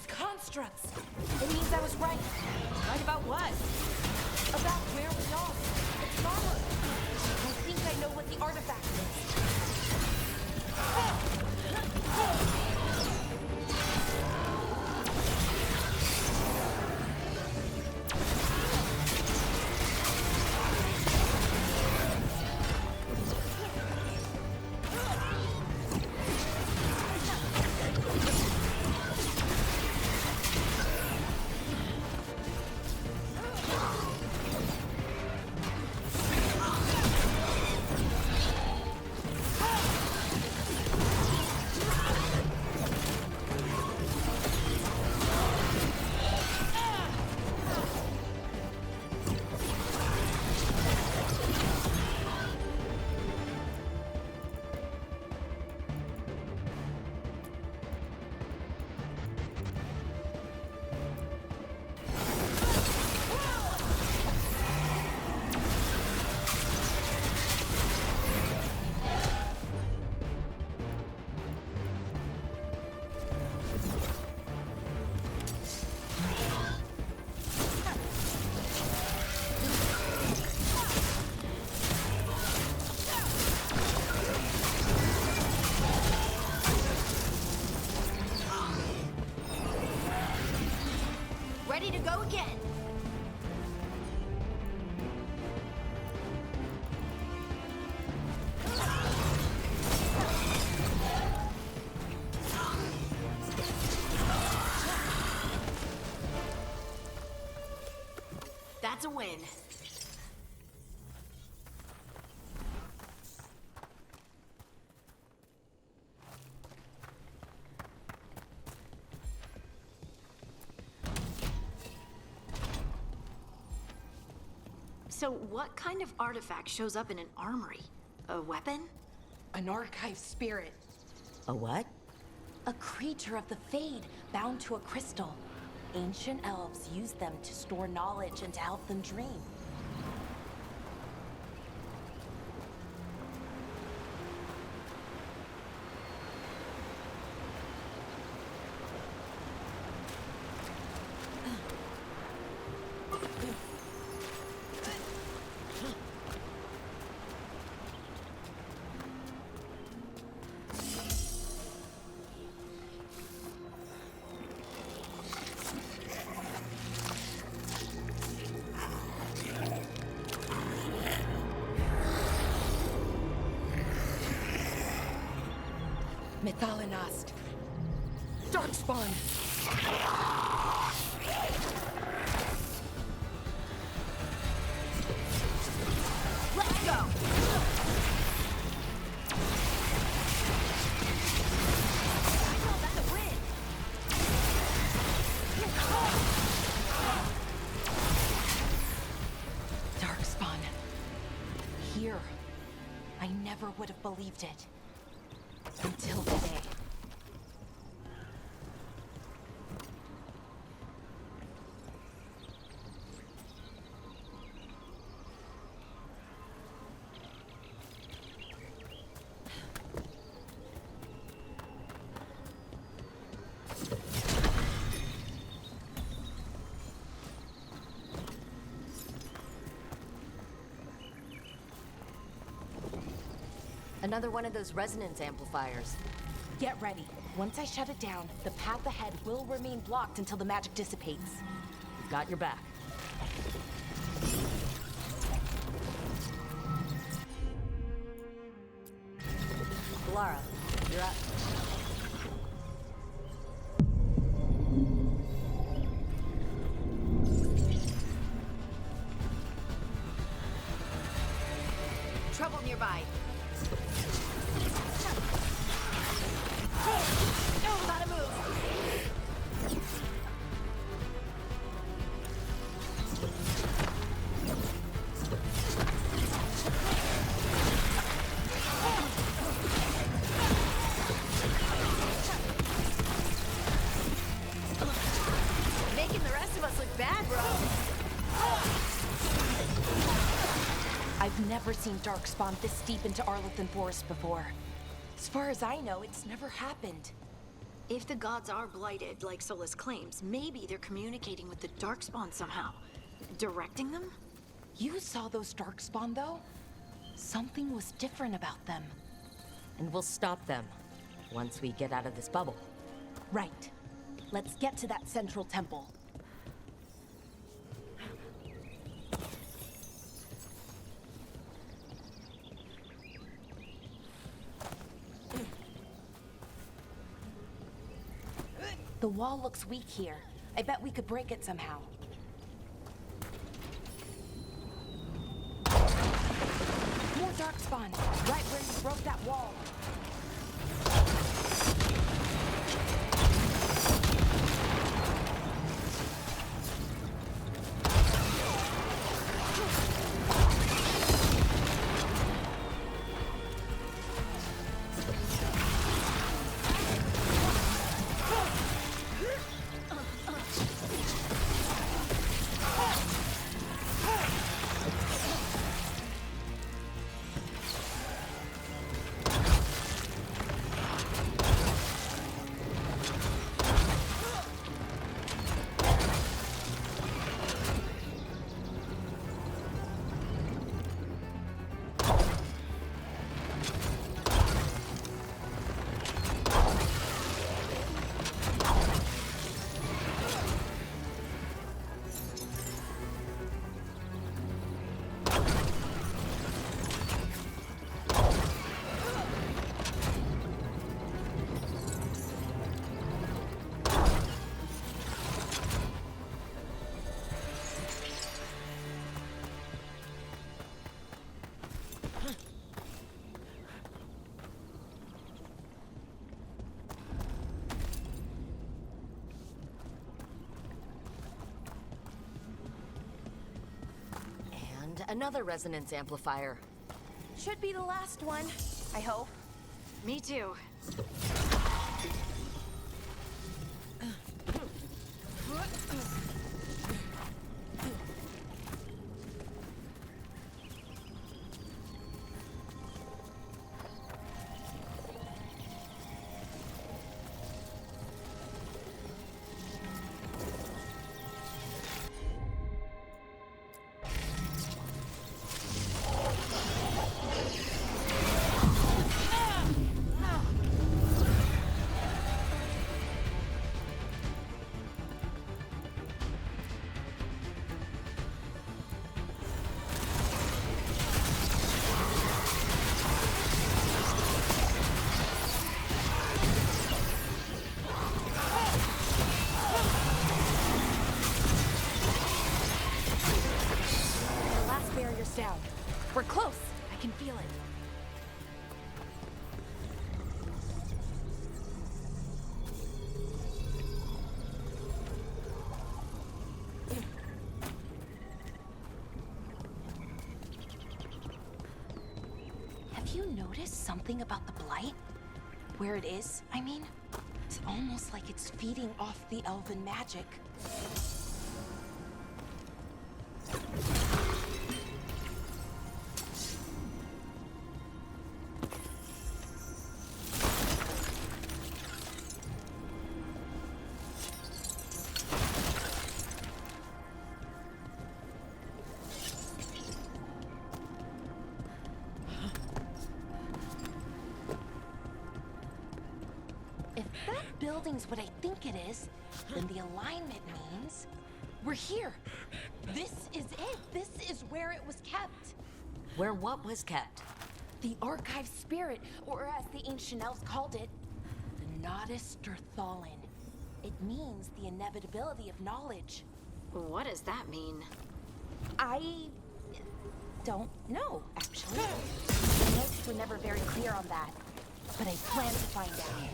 Constructs. It means I was right. Right about what? About where we are. It's Mama. I think I know what the artifact That's a win. So what kind of artifact shows up in an armory? A weapon? An archive spirit. A what? A creature of the Fade, bound to a crystal. Ancient elves use them to store knowledge and to help them dream. Mythalinast. Darkspawn. Let's go! I call that a win! Darkspawn. Here. I never would have believed it. Until today. Another one of those resonance amplifiers. Get ready. Once I shut it down, the path ahead will remain blocked until the magic dissipates. We've got your back. Lara, you're up. Trouble nearby. Gotta move. Making the rest of us look bad, bro. I've never seen Darkspawn this deep into Arlothan Forest before. As far as I know, it's never happened. If the gods are blighted, like Solus claims, maybe they're communicating with the Darkspawn somehow. Directing them? You saw those Darkspawn, though? Something was different about them. And we'll stop them once we get out of this bubble. Right. Let's get to that central temple. The wall looks weak here. I bet we could break it somehow. More Darkspawn, right where you broke that wall. another resonance amplifier. Should be the last one, I hope. Me too. Down. We're close. I can feel it. Have you noticed something about the blight? Where it is, I mean? It's almost like it's feeding off the elven magic. Building's what I think it is, then the alignment means we're here. This is it. This is where it was kept. Where what was kept? The archive spirit, or as the ancient elves called it, the Nodus Derthalin. It means the inevitability of knowledge. What does that mean? I don't know, actually. The notes were never very clear on that, but I plan to find out.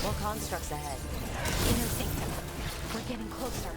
What constructs ahead? Inner sanctum. We're getting closer.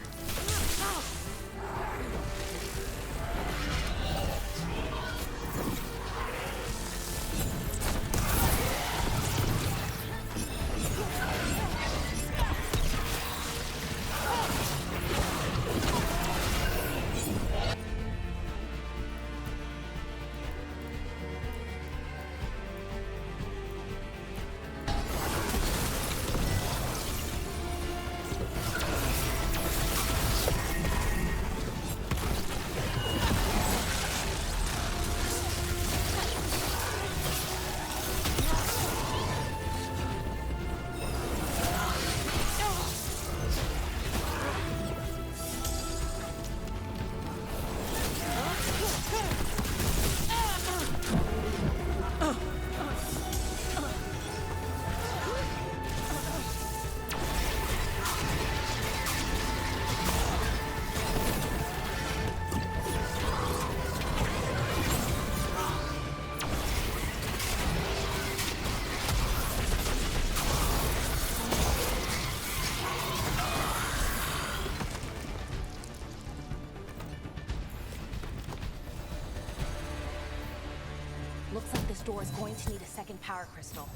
Looks like this door is going to need a second power crystal.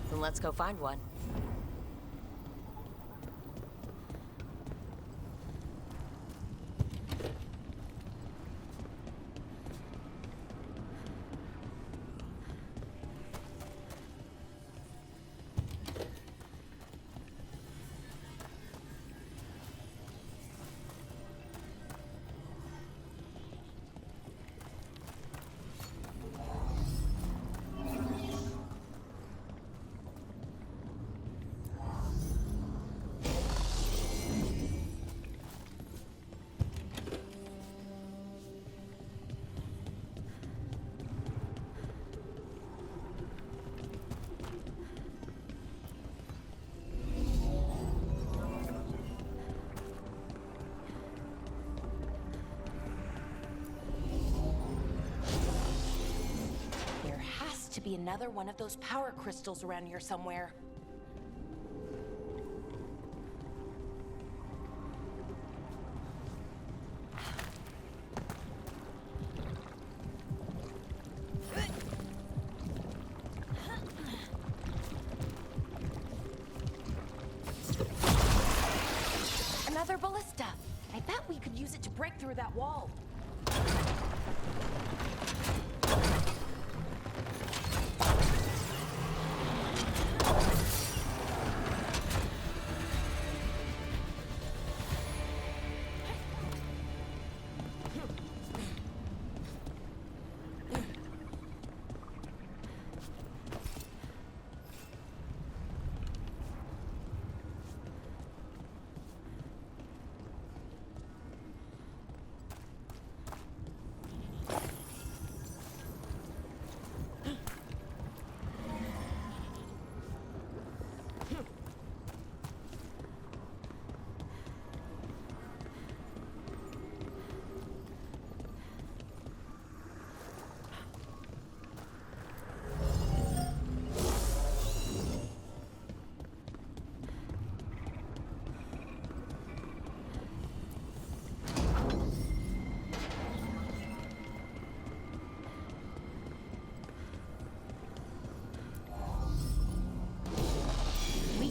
Then let's go find one. To be another one of those power crystals around here somewhere. ballista. I bet we could use it to break through that wall.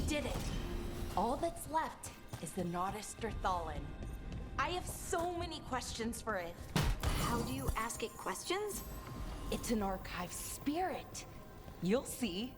Did it. All that's left is the Nodus Thallen. I have so many questions for it. How do you ask it questions? It's an archive spirit. You'll see.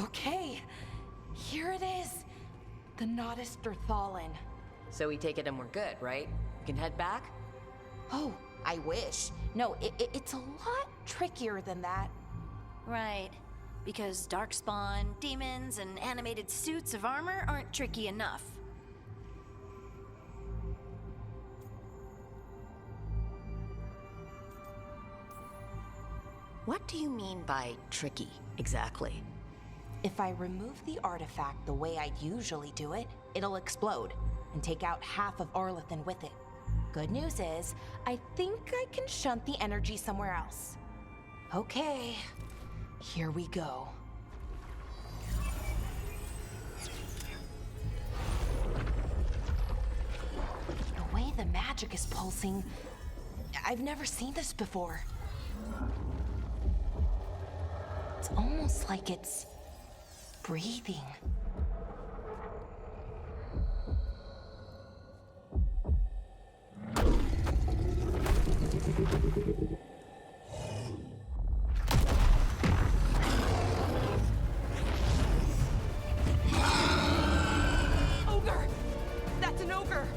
Okay, here it is. The Nodus Thallen. So we take it and we're good, right? We can head back? Oh, I wish. No, it's a lot trickier than that. Right. Because darkspawn, demons, and animated suits of armor aren't tricky enough. What do you mean by tricky, exactly? If I remove the artifact the way I'd usually do it, it'll explode and take out half of Arlethan with it. Good news is, I think I can shunt the energy somewhere else. Okay, here we go. The way the magic is pulsing, I've never seen this before. It's almost like it's breathing. Ogre! That's an ogre!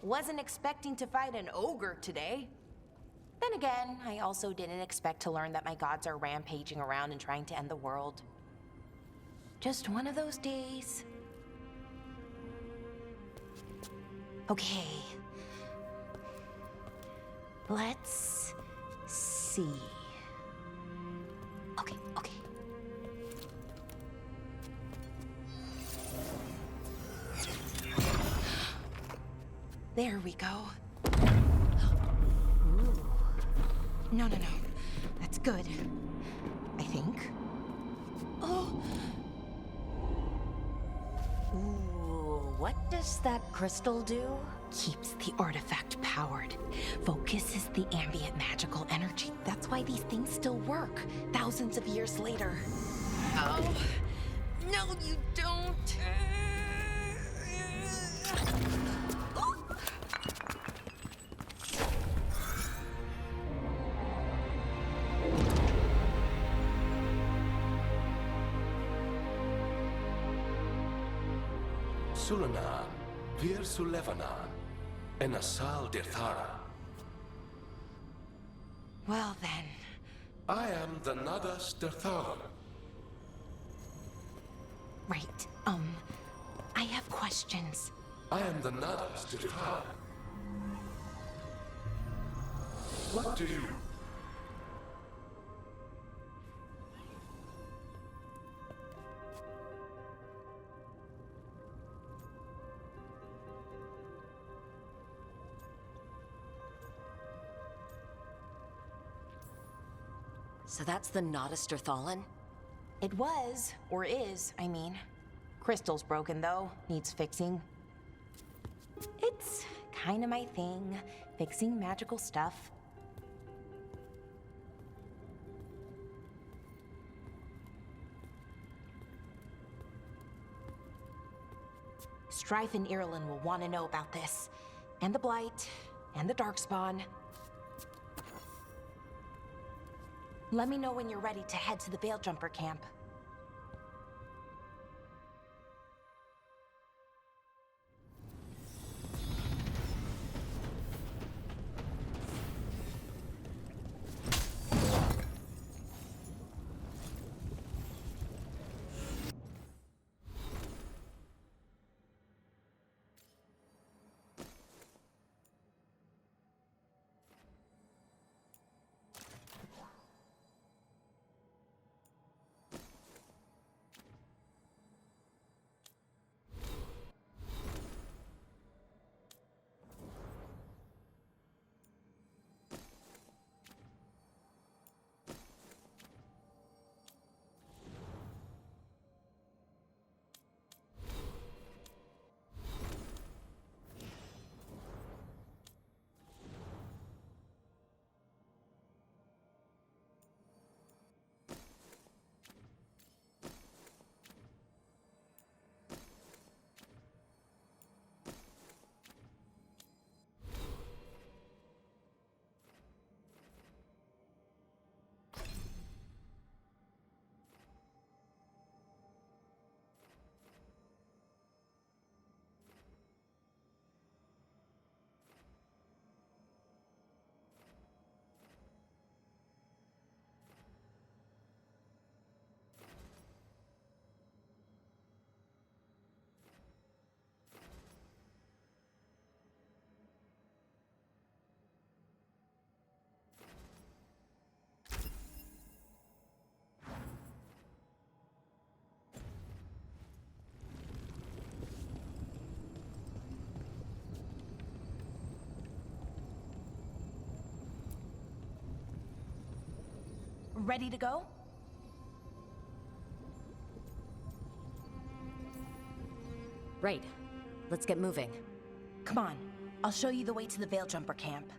Wasn't expecting to fight an ogre today. Then again, I also didn't expect to learn that my gods are rampaging around and trying to end the world. Just one of those days. Okay. Let's see. Okay. There we go. Ooh. No. That's good. I think. Oh! Ooh, what does that crystal do? Keeps the artifact powered. Focuses the ambient magical energy. That's why these things still work, thousands of years later. Oh! No, you don't! Sulanan, Vir Sulevanan, and Asal Dirthara. Well then. I am the Nadas Dirthara. Right, I have questions. I am the Nadas Dirthara. What do you... So that's the Notister Thalin? It was, or is, I mean. Crystal's broken though, needs fixing. It's kinda my thing, fixing magical stuff. Strife and Irulan will want to know about this. And the Blight, and the Darkspawn. Let me know when you're ready to head to the Veilgjumper camp. Ready to go? Right. Let's get moving. Come on, I'll show you the way to the Veilgjumper camp.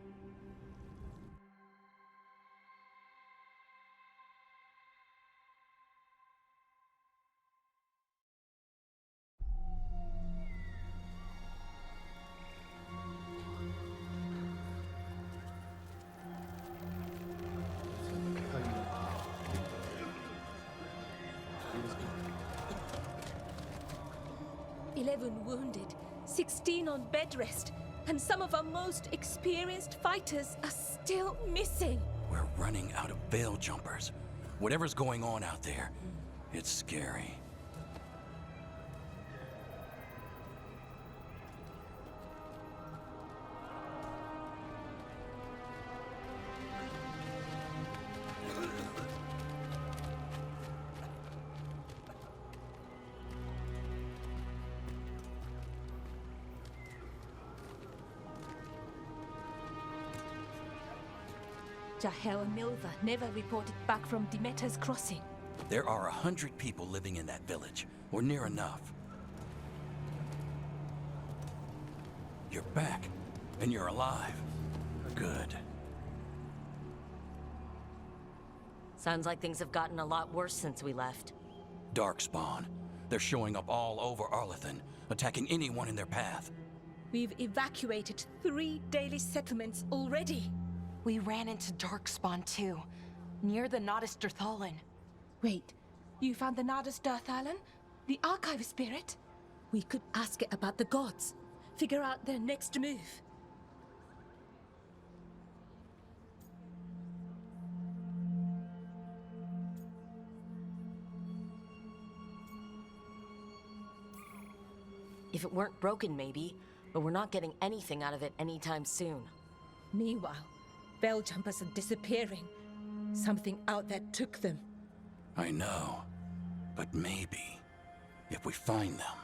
"11 wounded, 16 on bed rest. and some of our most experienced fighters are still missing. We're running out of veil jumpers. Whatever's going on out there, it's scary. Jahel and Milva never reported back from Demeter's crossing. There are 100 people living in that village, or near enough. You're back, and you're alive. Good. Sounds like things have gotten a lot worse since we left. Darkspawn. They're showing up all over Arlethan, attacking anyone in their path. We've evacuated 3 daily settlements already. We ran into Darkspawn too, near the Nodus Dirthalin. Wait, you found the Nodus Dirthalin? The archive spirit? We could ask it about the gods. Figure out their next move. If it weren't broken, maybe, but we're not getting anything out of it anytime soon. Meanwhile, bell jumpers are disappearing. Something out there took them. I know, but maybe, if we find them...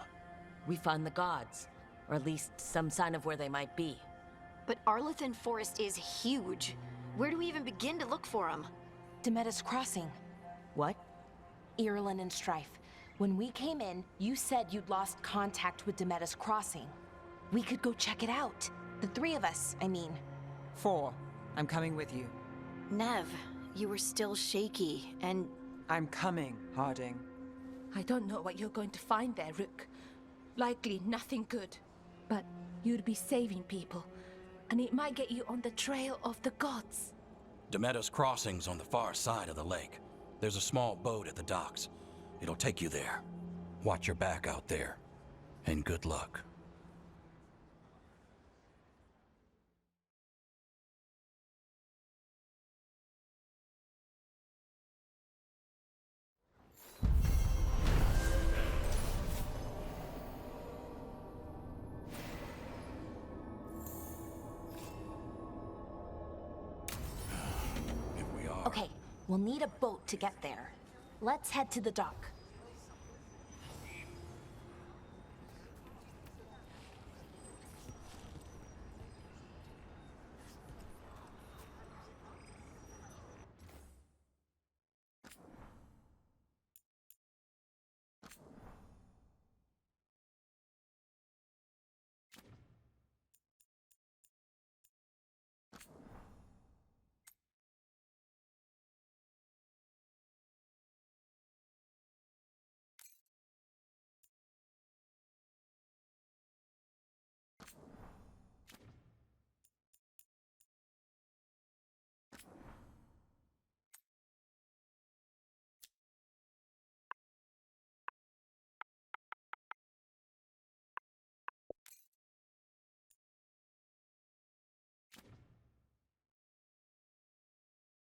We find the gods, or at least some sign of where they might be. But Arlethan Forest is huge. Where do we even begin to look for them? Demeter's Crossing. What? Irulan and Strife. When we came in, you said you'd lost contact with Demeter's Crossing. We could go check it out. The 3 of us, I mean. 4. I'm coming with you. Nev, you were still shaky, and... I'm coming, Harding. I don't know what you're going to find there, Rook. Likely nothing good. But you'd be saving people, and it might get you on the trail of the gods. Demeter's Crossing's on the far side of the lake. There's a small boat at the docks. It'll take you there. Watch your back out there, and good luck. Okay, we'll need a boat to get there. Let's head to the dock.